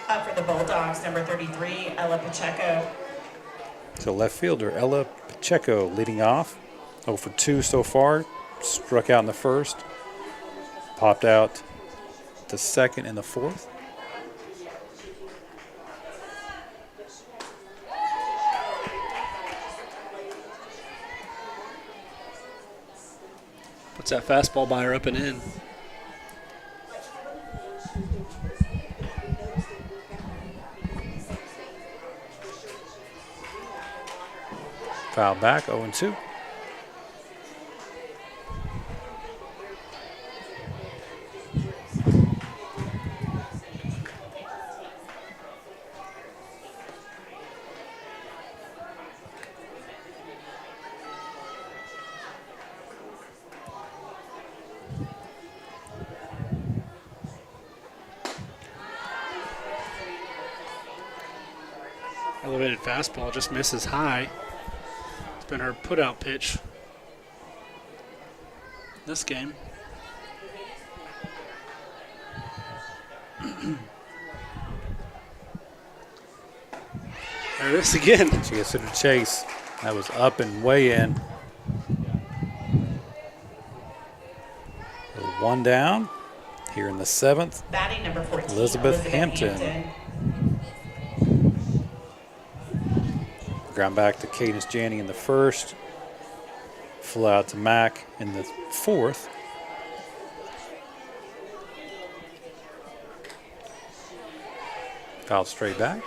Speaker 3: Up for the Bulldogs, number 33, Ella Pacheco.
Speaker 2: So left fielder Ella Pacheco leading off. 0 for 2 so far. Struck out in the first. Popped out the second and the fourth.
Speaker 1: Puts that fastball by her up and in.
Speaker 2: Foul back, 0-2.
Speaker 1: Elevated fastball just misses high. It's been her put-out pitch this game. There it is again.
Speaker 2: She gets to the chase. That was up and way in. So 1 down here in the 7th.
Speaker 3: Batting number 14,
Speaker 2: Elizabeth Hampton. Ground back to Cadence Janney in the first. Fly out to Mack in the fourth. Fouled straight back.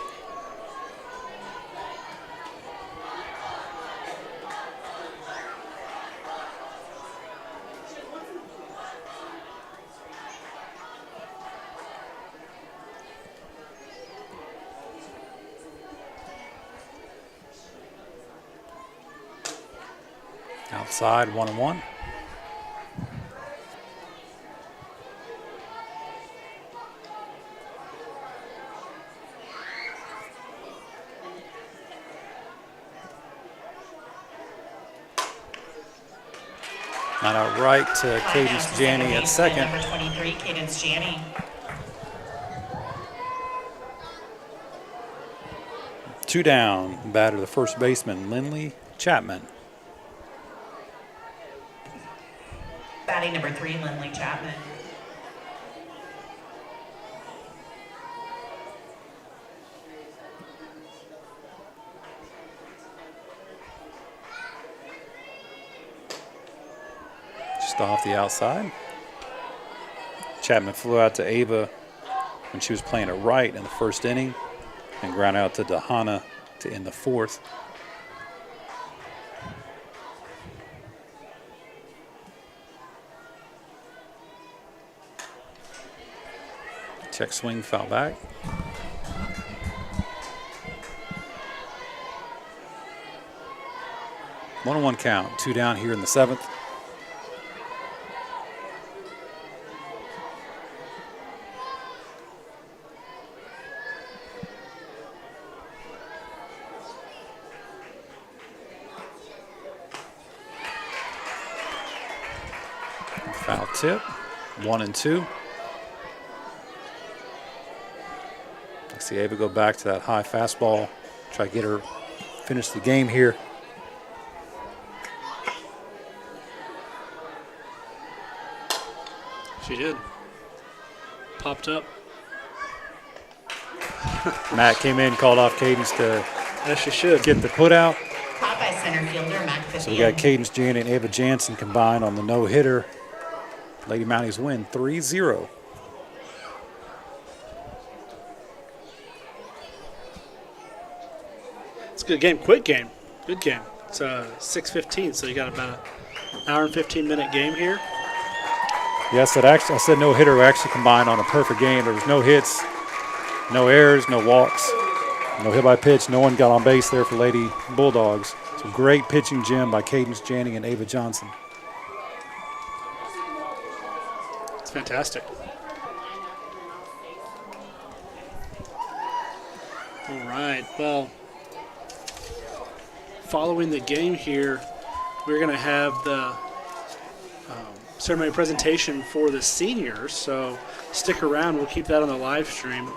Speaker 2: Outside, 1-1. Not out right to Cadence Janney at second.
Speaker 3: Number 23, Cadence Janney.
Speaker 2: Two down, batter the first baseman, Lindley Chapman.
Speaker 3: Batting number 3, Lindley Chapman.
Speaker 2: Just off the outside. Chapman flew out to Ava when she was playing at right in the first inning and ground out to Dahana to end the fourth. Check swing, foul back. One-on-one count, two down here in the seventh. Foul tip, 1-2. I see Ava go back to that high fastball, try to get her finish the game here.
Speaker 1: She did. Popped up.
Speaker 2: Matt came in, called off Cadence to
Speaker 1: As she should.
Speaker 2: get the put out.
Speaker 3: Caught by center fielder, Mac 50.
Speaker 2: So we got Cadence Janney and Ava Jansen combined on the no-hitter. Lady Mounties win 3-0.
Speaker 1: It's a good game. Quick game. Good game. It's 6:15, so you got about an hour and 15-minute game here.
Speaker 2: Yes, I said no-hitter. We actually combined on a perfect game. There was no hits, no errors, no walks, no hit by pitch. No one got on base there for Lady Bulldogs. So great pitching gem by Cadence Janney and Ava Johnson.
Speaker 1: It's fantastic. All right. Well, following the game here, we're going to have the ceremony presentation for the seniors. So stick around. We'll keep that on the live stream.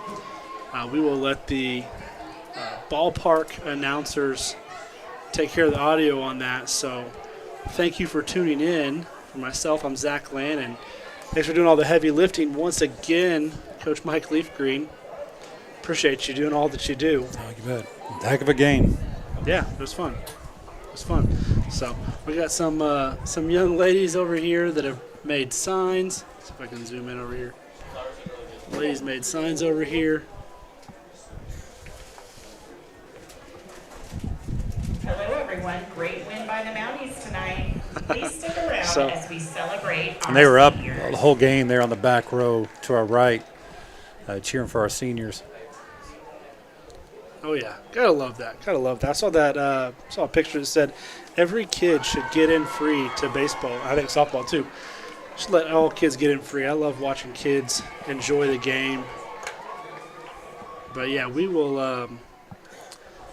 Speaker 1: We will let the ballpark announcers take care of the audio on that. So thank you for tuning in. For myself, I'm Zach Lannon. Thanks for doing all the heavy lifting once again, Coach Mike Leafgreen. Appreciate you doing all that you do.
Speaker 2: Oh, you bet. Heck of a game.
Speaker 1: Yeah, it was fun. It was fun. So we got some young ladies over here that have made signs. See if I can zoom in over here. Ladies made signs over here.
Speaker 3: Hello, everyone. Great win by the Mounties tonight. Please stick around as we celebrate our
Speaker 2: And they were up
Speaker 3: seniors.
Speaker 2: the whole game there on the back row to our right, cheering for our seniors.
Speaker 1: Oh yeah, gotta love that. Gotta love that. I saw that. Saw a picture that said every kid should get in free to baseball. I think softball too. Just let all kids get in free. I love watching kids enjoy the game. But yeah, we will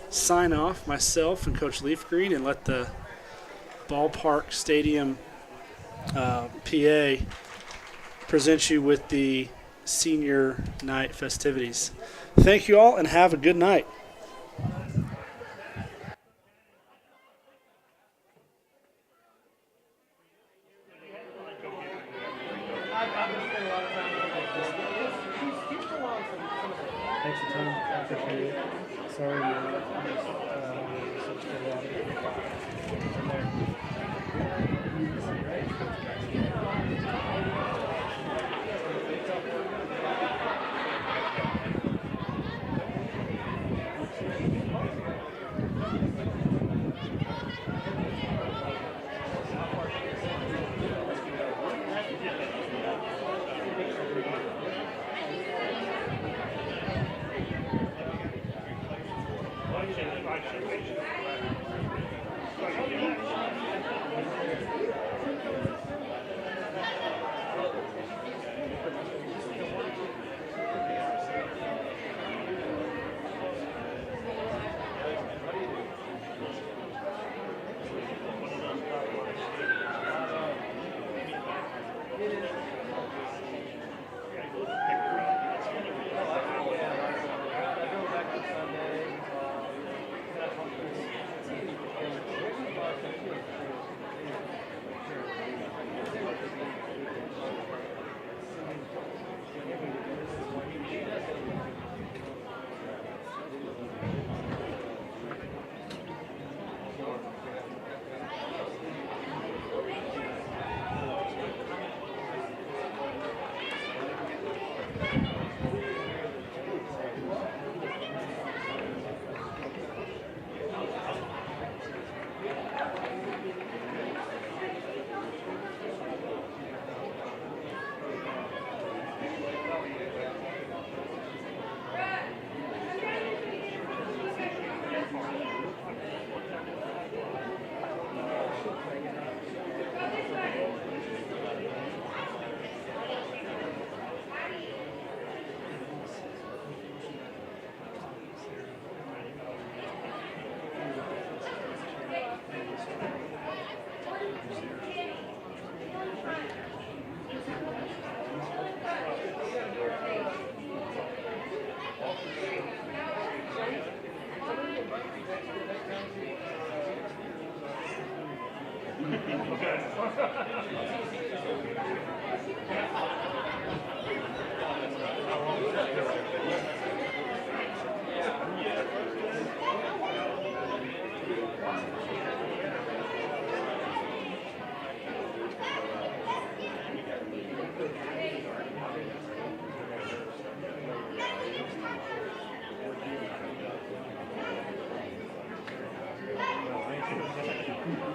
Speaker 1: sign off, myself and Coach Leafgreen, and let the ballpark stadium PA present you with the senior night festivities. Thank you all and have a good night. Thanks a ton. I appreciate it. Sorry.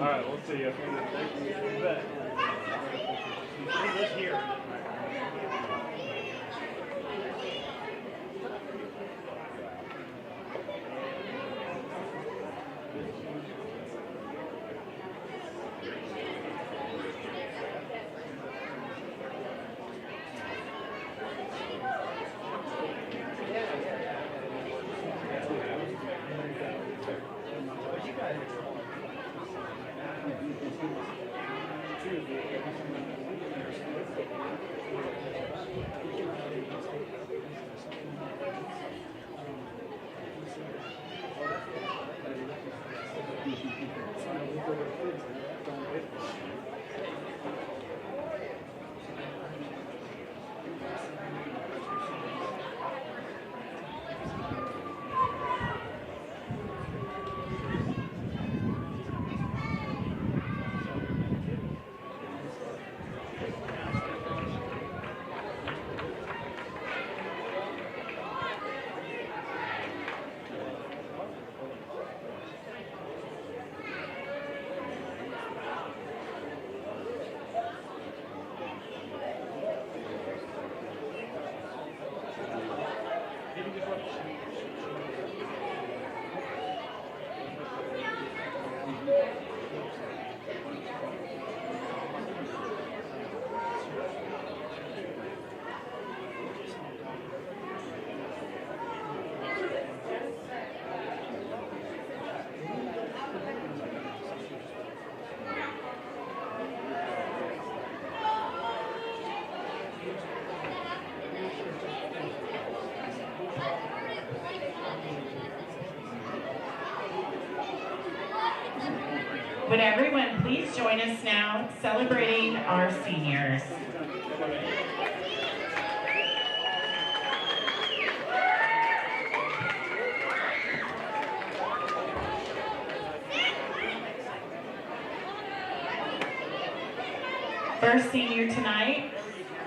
Speaker 5: All right, we'll see you. You bet. Leave this here.
Speaker 3: Would everyone please join us now celebrating our seniors? First senior tonight,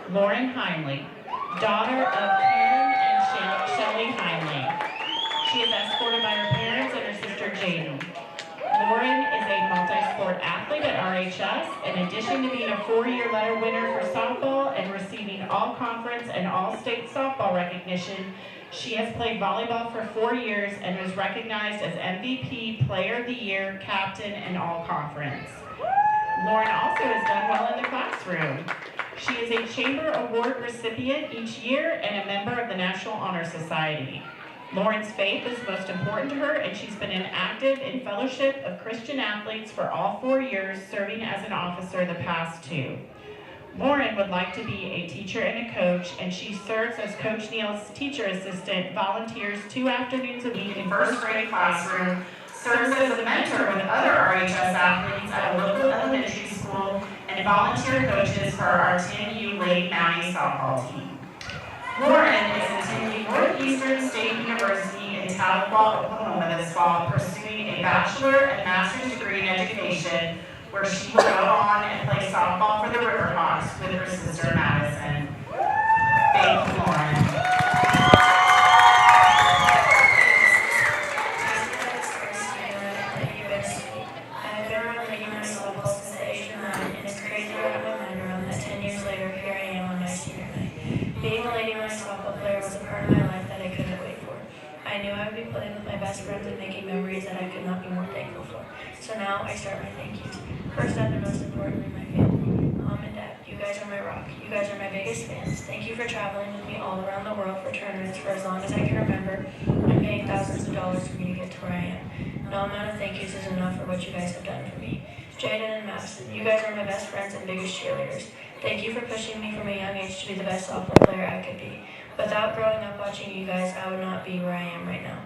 Speaker 3: Lauren Heinley, daughter of Karen and Shelley Heinley. She is escorted by her parents and her sister Jaden. Lauren is a multi-sport athlete at RHS. In addition to being a 4-year letter winner for softball and receiving all-conference and all-state softball recognition, she has played volleyball for 4 years and was recognized as MVP, Player of the Year, Captain, and All-Conference. Lauren also has done well in the classroom. She is a Chamber Award recipient each year and a member of the National Honor Society. Lauren's faith is most important to her, and she's been active in Fellowship of Christian Athletes for all 4 years, serving as an officer the past 2. Lauren would like to be a teacher and a coach, and she serves as Coach Neal's teacher assistant, volunteers 2 afternoons a week in first grade classroom, serves as a mentor with other RHS athletes at a local elementary school, and volunteer coaches for our 10U Lake Mounties softball team. Lauren is attending Northeastern State University in Tahlequah, Oklahoma this fall, pursuing a bachelor and master's degree in education, where she will go on and play softball for the Riverhawks with her sister Madison. Thank you, Lauren.
Speaker 6: I've been around Lady Mounties softball since the age of 9, and it's crazy to wrap my mind around that 10 years later, here I am on my senior night. Being a Lady Mounties softball player was a part of my life that I couldn't wait for. I knew I would be playing with my best friends and making memories that I could not be more thankful for. So now I start my thank yous. First up and most importantly, my family. Mom and Dad, you guys are my rock. You guys are my biggest fans. Thank you for traveling with me all around the world for tournaments for as long as I can remember and paying thousands of dollars for me to get to where I am. No amount of thank yous is enough for what you guys have done for me. Jaden and Madison, you guys are my best friends and biggest cheerleaders. Thank you for pushing me from a young age to be the best softball player I could be. Without growing up watching you guys, I would not be where I am right now.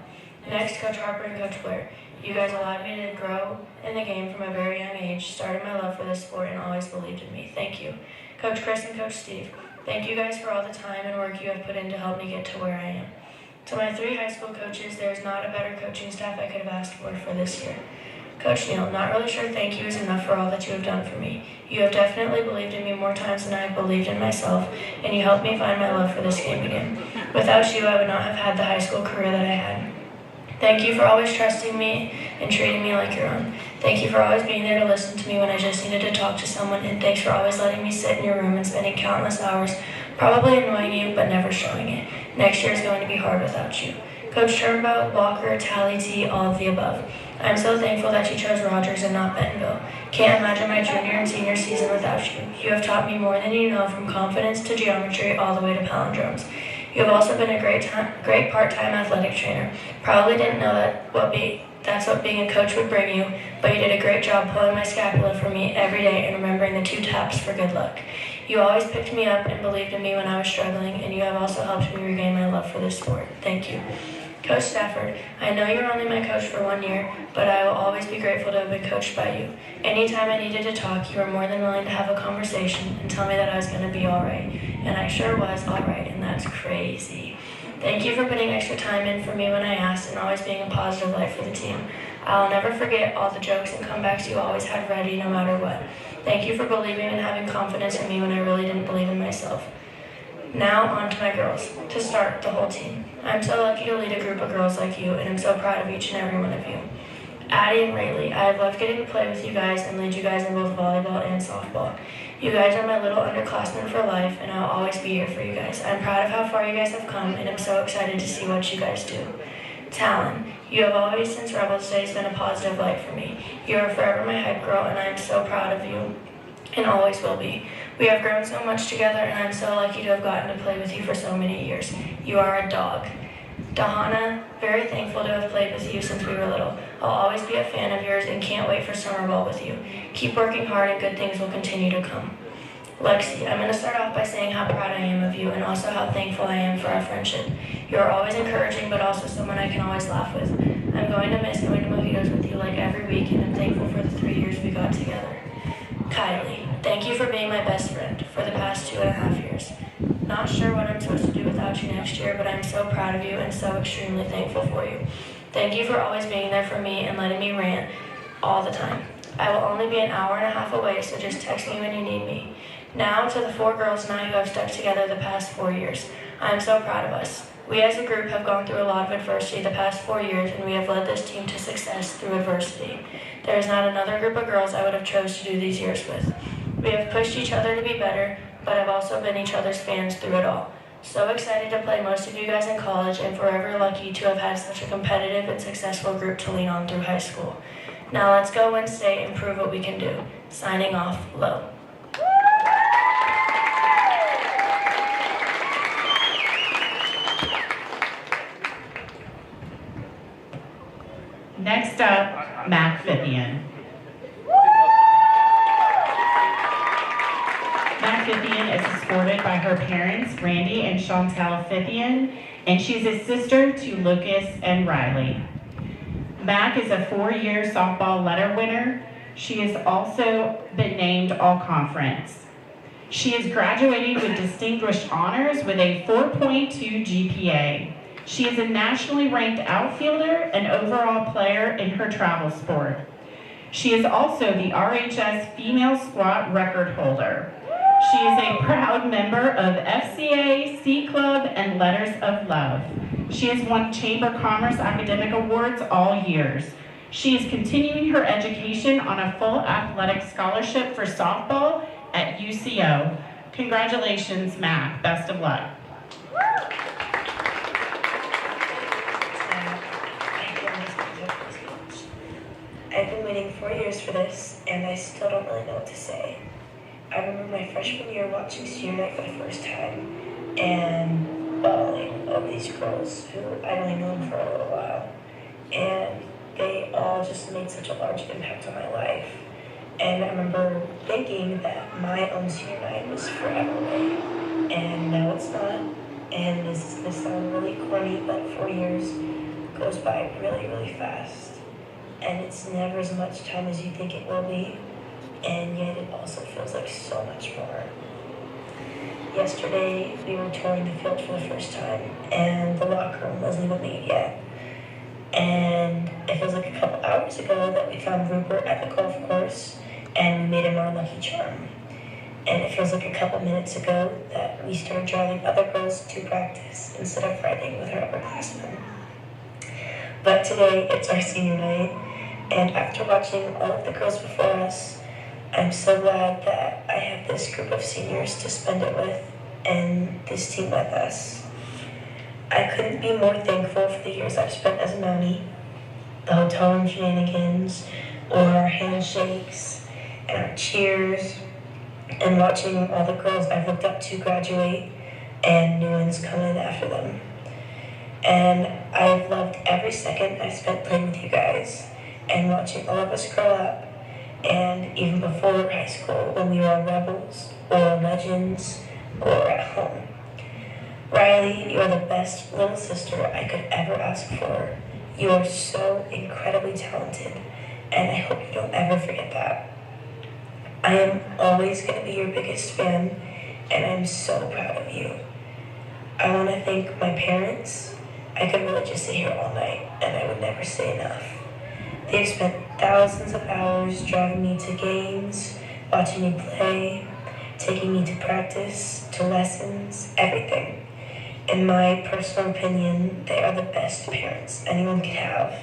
Speaker 6: Next, Coach Harper and Coach Blair. You guys allowed me to grow in the game from a very young age, started my love for this sport, and always believed in me. Thank you. Coach Chris and Coach Steve, thank you guys for all the time and work you have put in to help me get to where I am. To my 3 high school coaches, there is not a better coaching staff I could have asked for this year. Coach Neal, not really sure thank you is enough for all that you have done for me. You have definitely believed in me more times than I have believed in myself, and you helped me find my love for this game again. Without you, I would not have had the high school career that I had. Thank you for always trusting me and treating me like your own. Thank you for always being there to listen to me when I just needed to talk to someone, and thanks for always letting me sit in your room and spending countless hours, probably annoying you, but never showing it. Next year is going to be hard without you. Coach Turnbow, Walker, Tally T, all of the above. I'm so thankful that you chose Rogers and not Bentonville. Can't imagine my junior and senior season without you. You have taught me more than you know, from confidence to geometry all the way to palindromes. You have also been a great part-time athletic trainer. Probably didn't know that's what being a coach would bring you, but you did a great job pulling my scapula for me every day and remembering the 2 taps for good luck. You always picked me up and believed in me when I was struggling, and you have also helped me regain my love for this sport. Thank you. Coach Stafford, I know you're only my coach for 1 year, but I will always be grateful to have been coached by you. Anytime I needed to talk, you were more than willing to have a conversation and tell me that I was going to be alright. And I sure was alright, and that's crazy. Thank you for putting extra time in for me when I asked and always being a positive light for the team. I'll never forget all the jokes and comebacks you always had ready no matter what. Thank you for believing and having confidence in me when I really didn't believe in myself. Now on to my girls. To start, the whole team. I'm so lucky to lead a group of girls like you, and I'm so proud of each and every one of you. Addie and Rayleigh, I have loved getting to play with you guys and lead you guys in both volleyball and softball. You guys are my little underclassmen for life, and I'll always be here for you guys. I'm proud of how far you guys have come, and I'm so excited to see what you guys do. Talon, you have always, since Rebels Days, been a positive light for me. You are forever my hype girl, and I am so proud of you, and always will be. We have grown so much together, and I'm so lucky to have gotten to play with you for so many years. You are a dog. Dahana, very thankful to have played with you since we were little. I'll always be a fan of yours and can't wait for summer ball with you. Keep working hard and good things will continue to come. Lexi, I'm going to start off by saying how proud I am of you and also how thankful I am for our friendship. You are always encouraging, but also someone I can always laugh with. I'm going to miss going to mojitos with you like every week, and I'm thankful for the 3 years we got together. Kylie, thank you for being my best friend for the past 2.5 years. Not sure what I'm supposed to do without you next year, but I'm so proud of you and so extremely thankful for you. Thank you for always being there for me and letting me rant all the time. I will only be an hour and a half away, so just text me when you need me. Now to the 4 girls and I who have stuck together the past 4 years. I am so proud of us. We as a group have gone through a lot of adversity the past 4 years, and we have led this team to success through adversity. There is not another group of girls I would have chose to do these years with. We have pushed each other to be better, but have also been each other's fans through it all. So excited to play most of you guys in college, and forever lucky to have had such a competitive and successful group to lean on through high school. Now let's go win state and prove what we can do. Signing off, Lo.
Speaker 3: Next up, Mac Fithian. Mac Fithian is escorted by her parents, Randy and Chantel Fithian, and she's a sister to Lucas and Riley. Mac is a 4-year softball letter winner. She has also been named All-Conference. She is graduating with distinguished honors with a 4.2 GPA. She is a nationally ranked outfielder and overall player in her travel sport. She is also the RHS female squat record holder. She is a proud member of FCA, C Club, and Letters of Love. She has won Chamber Commerce academic awards all years. She is continuing her education on a full athletic scholarship for softball at UCO. Congratulations, Mac. Best of luck.
Speaker 6: I've been waiting 4 years for this, and I still don't really know what to say. I remember my freshman year watching senior night for the first time, and bawling of these girls who I'd only known for a little while. And they all just made such a large impact on my life. And I remember thinking that my own senior night was forever away, and now it's not. And this is going to sound really corny, but 4 years goes by really, really fast. And it's never as much time as you think it will be. And yet it also feels like so much more. Yesterday, we were touring the field for the first time, and the locker room wasn't even made yet. And it feels like a couple hours ago that we found Rupert at the golf course, and we made him our lucky charm. And it feels like a couple minutes ago that we started driving other girls to practice instead of riding with our upperclassmen. But today, it's our senior night, and after watching all of the girls before us, I'm so glad that I have this group of seniors to spend it with and this team with us. I couldn't be more thankful for the years I've spent as a Mountie, the hotel room shenanigans, or our handshakes and our cheers, and watching all the girls I've looked up to graduate and new ones come in after them. And I've loved every second I've spent playing with you guys and watching all of us grow up. And even before high school, when we were rebels or legends or at home. Riley, you are the best little sister I could ever ask for. You are so incredibly talented, and I hope you don't ever forget that. I am always going to be your biggest fan, and I'm so proud of you. I want to thank my parents. I could really just sit here all night, and I would never say enough. They've spent thousands of hours driving me to games, watching me play, taking me to practice, to lessons, everything. In my personal opinion, they are the best parents anyone could have.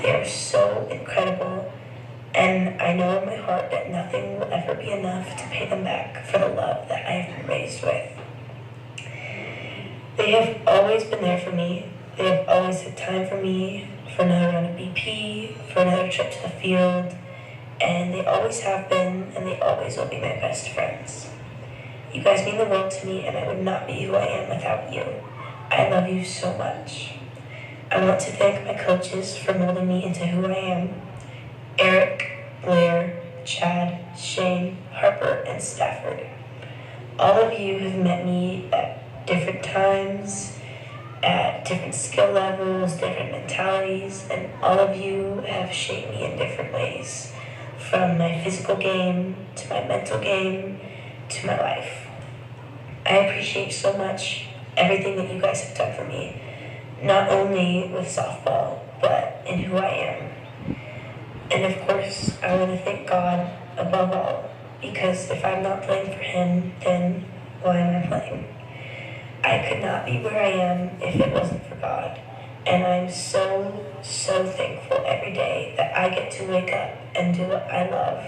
Speaker 6: They are so incredible, and I know in my heart that nothing will ever be enough to pay them back for the love that I have been raised with. They have always been there for me. They have always had time for me, for another round of BP, for another trip to the field, and they always have been, and they always will be my best friends. You guys mean the world to me, and I would not be who I am without you. I love you so much. I want to thank my coaches for molding me into who I am. Eric, Blair, Chad, Shane, Harper, and Stafford. All of you have met me at different times, at different skill levels, different mentalities, and all of you have shaped me in different ways, from my physical game, to my mental game, to my life. I appreciate so much everything that you guys have done for me, not only with softball, but in who I am. And of course, I want to thank God above all, because if I'm not playing for Him, then why am I playing? I could not be where I am if it wasn't for God. And I'm so, so thankful every day that I get to wake up and do what I love.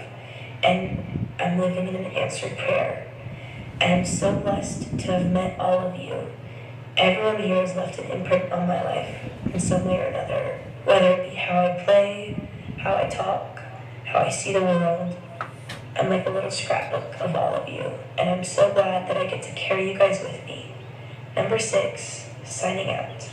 Speaker 6: And I'm living in an answered prayer. And I'm so blessed to have met all of you. Everyone here has left an imprint on my life in some way or another, whether it be how I play, how I talk, how I see the world. I'm like a little scrapbook of all of you. And I'm so glad that I get to carry you guys with me. Number 6, signing out.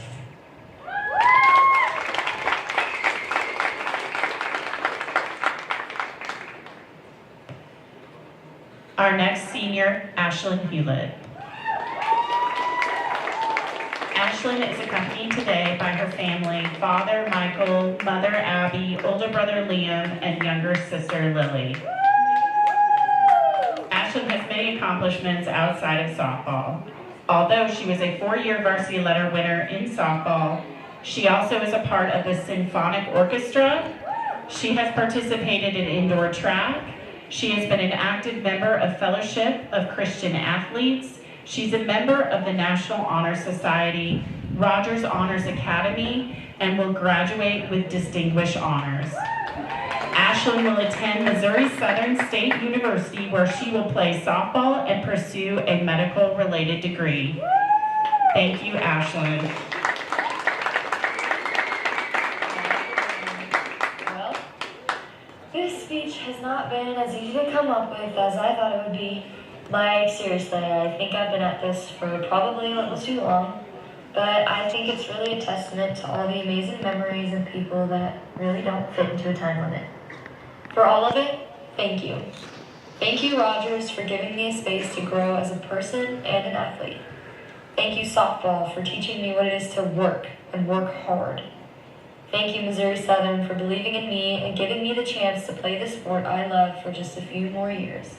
Speaker 3: Our next senior, Ashlyn Hewlett. Ashlyn is accompanied today by her family, father Michael, mother Abby, older brother Liam, and younger sister Lily. Ashlyn has many accomplishments outside of softball. Although she was a 4-year varsity letter winner in softball, she also is a part of the symphonic orchestra. She has participated in indoor track. She has been an active member of Fellowship of Christian Athletes. She's a member of the National Honor Society, Rogers Honors Academy, and will graduate with distinguished honors. Ashlyn will attend Missouri Southern State University, where she will play softball and pursue a medical-related degree. Thank you, Ashlyn.
Speaker 7: Well, this speech has not been as easy to come up with as I thought it would be. Like, seriously, I think I've been at this for probably a little too long, but I think it's really a testament to all the amazing memories and people that really don't fit into a time limit. For all of it, thank you. Thank you, Rogers, for giving me a space to grow as a person and an athlete. Thank you, softball, for teaching me what it is to work and work hard. Thank you, Missouri Southern, for believing in me and giving me the chance to play the sport I love for just a few more years.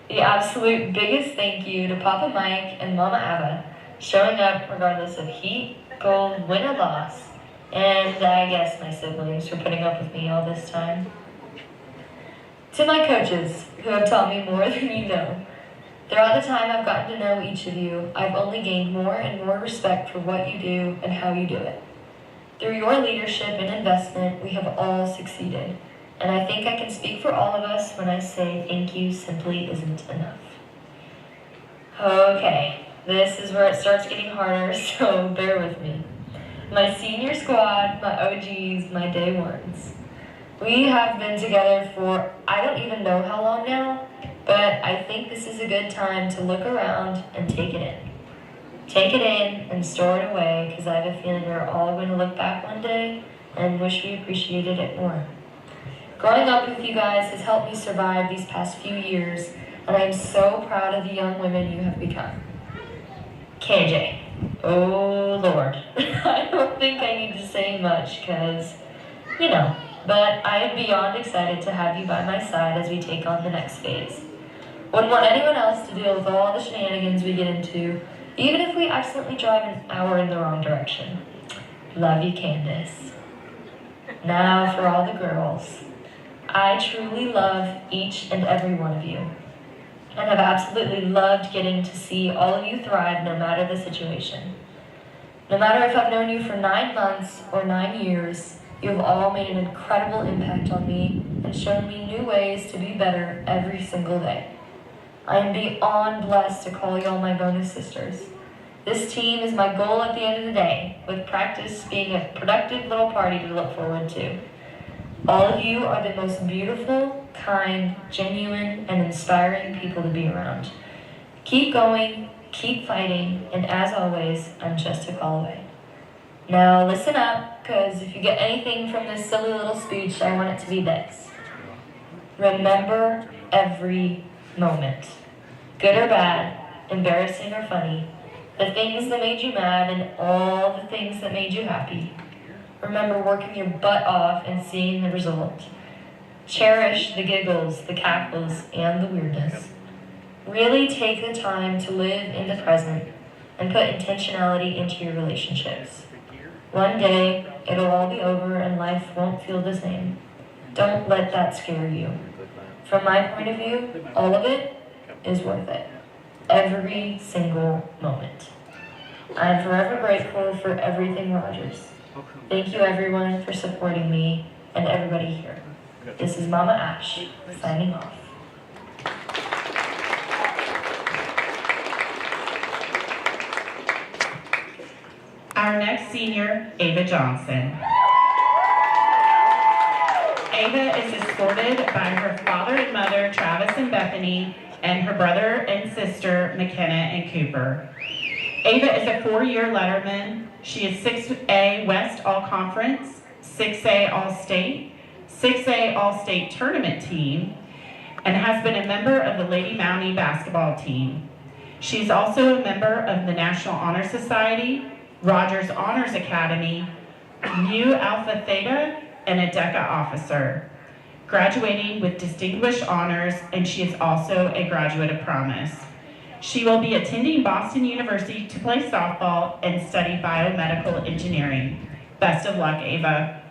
Speaker 7: The absolute biggest thank you to Papa Mike and Mama Abba, showing up regardless of heat, cold, win or loss, and I guess my siblings for putting up with me all this time. To my coaches, who have taught me more than you know. Throughout the time I've gotten to know each of you, I've only gained more and more respect for what you do and how you do it. Through your leadership and investment, we have all succeeded, and I think I can speak for all of us when I say thank you simply isn't enough. Okay, this is where it starts getting harder, so bear with me. My senior squad, my OGs, my day ones. We have been together for I don't even know how long now, but I think this is a good time to look around and take it in. Take it in and store it away, because I have a feeling we're all going to look back one day and wish we appreciated it more. Growing up with you guys has helped me survive these past few years, and I am so proud of the young women you have become. KJ. Oh, Lord. I don't think I need to say much, because, but I am beyond excited to have you by my side as we take on the next phase. Wouldn't want anyone else to deal with all the shenanigans we get into, even if we accidentally drive an hour in the wrong direction. Love you, Candace. Now for all the girls. I truly love each and every one of you, and have absolutely loved getting to see all of you thrive no matter the situation. No matter if I've known you for 9 months or 9 years, you have all made an incredible impact on me and shown me new ways to be better every single day. I am beyond blessed to call y'all my bonus sisters. This team is my goal at the end of the day, with practice being a productive little party to look forward to. All of you are the most beautiful, kind, genuine, and inspiring people to be around. Keep going, keep fighting, and as always, I'm just a call away. Now listen up, because if you get anything from this silly little speech, I want it to be this. Remember every moment. Good or bad, embarrassing or funny, the things that made you mad and all the things that made you happy. Remember working your butt off and seeing the result. Cherish the giggles, the cackles, and the weirdness. Really take the time to live in the present and put intentionality into your relationships. One day, it'll all be over and life won't feel the same. Don't let that scare you. From my point of view, all of it is worth it. Every single moment. I am forever grateful for everything Rogers. Thank you everyone for supporting me and everybody here. This is Mama Ash, signing off.
Speaker 3: Our next senior, Ava Johnson. Ava is escorted by her father and mother, Travis and Bethany, and her brother and sister, McKenna and Cooper. Ava is a 4-year letterman. She is 6A West All-Conference, 6A All-State, 6A All-State Tournament team, and has been a member of the Lady Mountie basketball team. She's also a member of the National Honor Society, Rogers Honors Academy, Nu Alpha Theta, and a DECA officer, graduating with distinguished honors, and she is also a graduate of Promise. She will be attending Boston University to play softball and study biomedical engineering. Best of luck, Ava.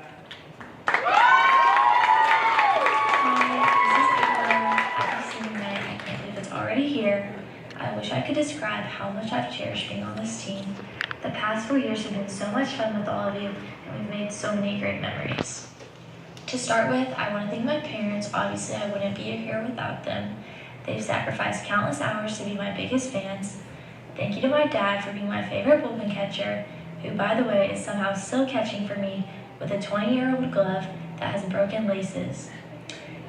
Speaker 6: Hi, this is Ava. Happy senior night. I can't believe it's already here. I wish I could describe how much I've cherished being on this team. The past 4 years have been so much fun with all of you, and we've made so many great memories. To start with, I want to thank my parents. Obviously, I wouldn't be here without them. They've sacrificed countless hours to be my biggest fans. Thank you to my dad for being my favorite bullpen catcher, who, by the way, is somehow still catching for me with a 20-year-old glove that has broken laces.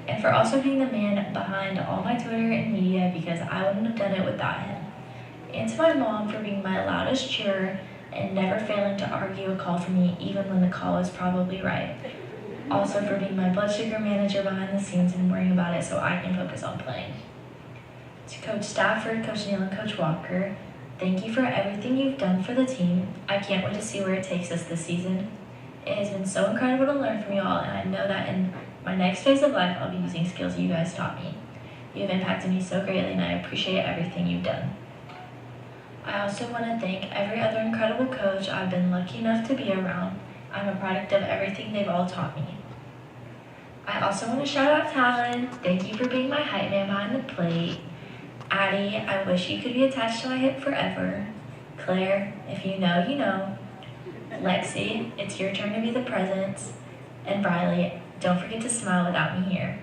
Speaker 6: And for also being the man behind all my Twitter and media, because I wouldn't have done it without him. And to my mom for being my loudest cheerer and never failing to argue a call for me even when the call was probably right. Also for being my blood sugar manager behind the scenes and worrying about it so I can focus on playing. To Coach Stafford, Coach Neal, and Coach Walker, thank you for everything you've done for the team. I can't wait to see where it takes us this season. It has been so incredible to learn from you all, and I know that in my next phase of life, I'll be using skills you guys taught me. You have impacted me so greatly, and I appreciate everything you've done. I also want to thank every other incredible coach I've been lucky enough to be around. I'm a product of everything they've all taught me. I also want to shout out Talon. Thank you for being my hype man behind the plate. Addie, I wish you could be attached to my hip forever. Claire, if you know, you know. Lexi, it's your turn to be the presence. And Briley, don't forget to smile without me here.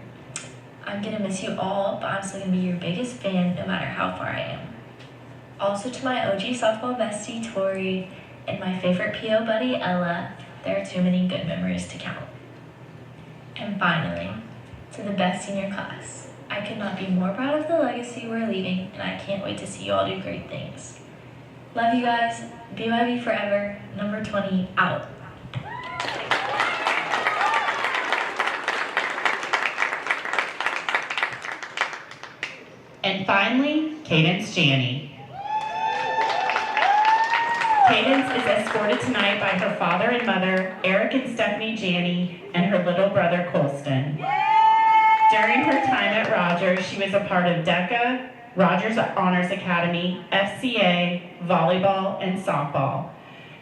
Speaker 6: I'm gonna miss you all, but I'm still gonna be your biggest fan no matter how far I am. Also to my OG softball bestie, Tori, and my favorite PO buddy, Ella, there are too many good memories to count. And finally, to the best senior class. I could not be more proud of the legacy we're leaving, and I can't wait to see you all do great things. Love you guys. BYB forever. Number 20, out.
Speaker 3: And finally, Cadence Janney. Cadence is escorted tonight by her father and mother, Eric and Stephanie Janney, and her little brother, Colston. During her time at Rogers, she was a part of DECA, Rogers Honors Academy, FCA, volleyball, and softball.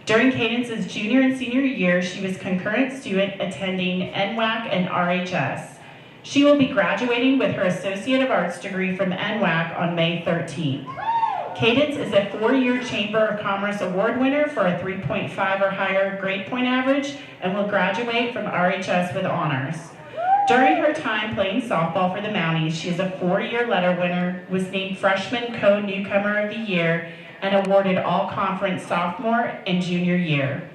Speaker 3: During Cadence's junior and senior year, she was concurrent student attending NWAC and RHS. She will be graduating with her Associate of Arts degree from NWAC on May 13th. Cadence is a 4-year Chamber of Commerce Award winner for a 3.5 or higher grade point average and will graduate from RHS with honors. During her time playing softball for the Mounties, she is a 4-year letter winner, was named Freshman Co-Newcomer of the Year, and awarded All-Conference Sophomore and Junior Year.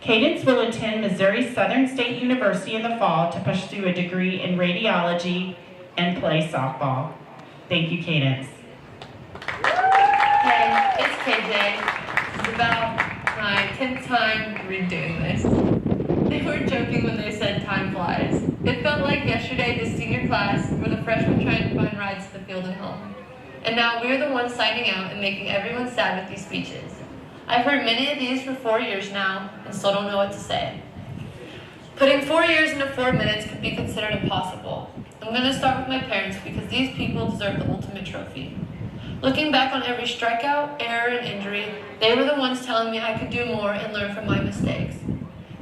Speaker 3: Cadence will attend Missouri Southern State University in the fall to pursue a degree in radiology and play softball. Thank you, Cadence.
Speaker 8: Hey, it's KJ. It's about my 10th time redoing this. They were joking when they said time flies. It felt like yesterday this senior class were the freshmen trying to find rides to the field and home. And now we're the ones signing out and making everyone sad with these speeches. I've heard many of these for 4 years now and still don't know what to say. Putting 4 years into 4 minutes could be considered impossible. I'm going to start with my parents because these people deserve the ultimate trophy. Looking back on every strikeout, error, and injury, they were the ones telling me I could do more and learn from my mistakes.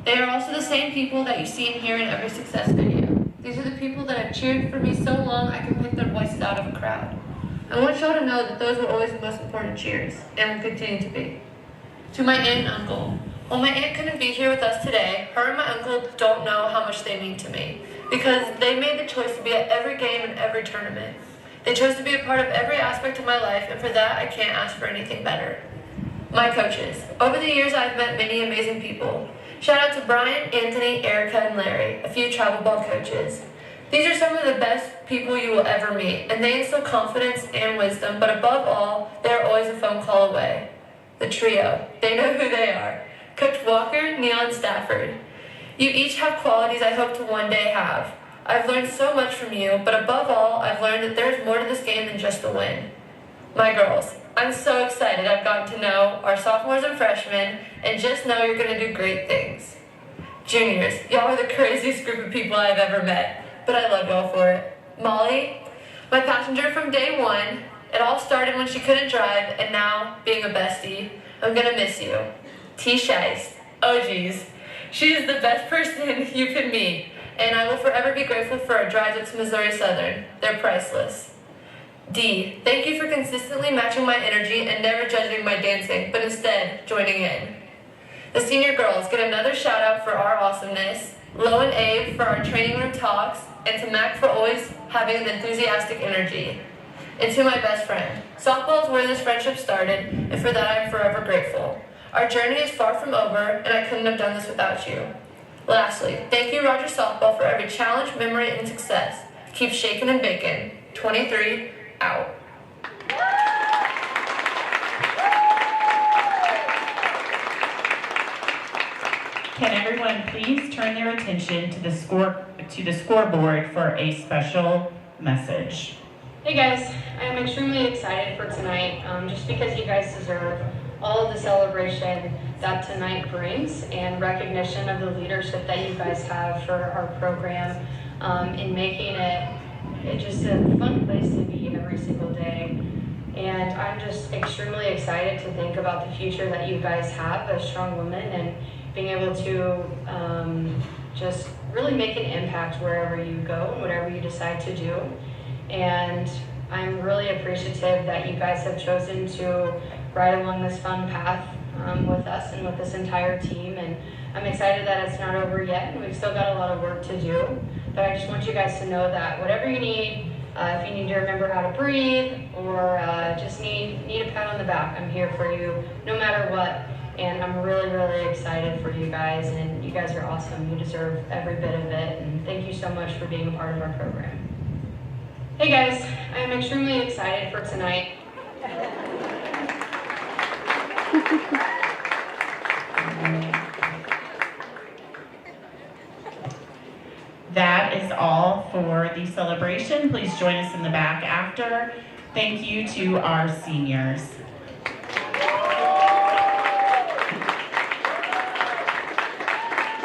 Speaker 8: They are also the same people that you see and hear in every success video. These are the people that have cheered for me so long I can pick their voices out of a crowd. I want y'all to know that those were always the most important cheers, and will continue to be. To my aunt and uncle. While my aunt couldn't be here with us today, her and my uncle don't know how much they mean to me, because they made the choice to be at every game and every tournament. They chose to be a part of every aspect of my life, and for that, I can't ask for anything better. My coaches. Over the years, I've met many amazing people. Shout out to Brian, Anthony, Erica, and Larry, a few travel ball coaches. These are some of the best people you will ever meet, and they instill confidence and wisdom, but above all, they are always a phone call away. The trio. They know who they are. Coach Walker, Neal, and Stafford. You each have qualities I hope to one day have. I've learned so much from you, but above all, I've learned that there's more to this game than just a win. My girls, I'm so excited I've gotten to know our sophomores and freshmen, and just know you're going to do great things. Juniors, y'all are the craziest group of people I've ever met, but I love y'all for it. Molly, my passenger from day one. It all started when she couldn't drive, and now, being a bestie, I'm gonna miss you. T. Shice. Oh geez. She is the best person you could meet, and I will forever be grateful for our drives to Missouri Southern. They're priceless. D. Thank you for consistently matching my energy and never judging my dancing, but instead, joining in. The senior girls get another shout out for our awesomeness, Lo and Abe for our training room talks, and to Mac for always having an enthusiastic energy. And to my best friend. Softball is where this friendship started, and for that I'm forever grateful. Our journey is far from over, and I couldn't have done this without you. Lastly, thank you Rogers Softball for every challenge, memory, and success. Keep shaking and baking. 23, out.
Speaker 3: Can everyone please turn their attention to the scoreboard for a special message.
Speaker 9: Hey guys, I am extremely excited for tonight, just because you guys deserve all of the celebration that tonight brings and recognition of the leadership that you guys have for our program in making it just a fun place to be every single day. And I'm just extremely excited to think about the future that you guys have as strong women and being able to just really make an impact wherever you go and whatever you decide to do. And I'm really appreciative that you guys have chosen to ride along this fun path with us and with this entire team. And I'm excited that it's not over yet, and we've still got a lot of work to do. But I just want you guys to know that whatever you need, if you need to remember how to breathe or just need a pat on the back, I'm here for you no matter what. And I'm really, really excited for you guys, and you guys are awesome. You deserve every bit of it, and thank you so much for being a part of our program. Hey guys, I'm extremely excited for tonight.
Speaker 3: That is all for the celebration. Please join us in the back after. Thank you to our seniors.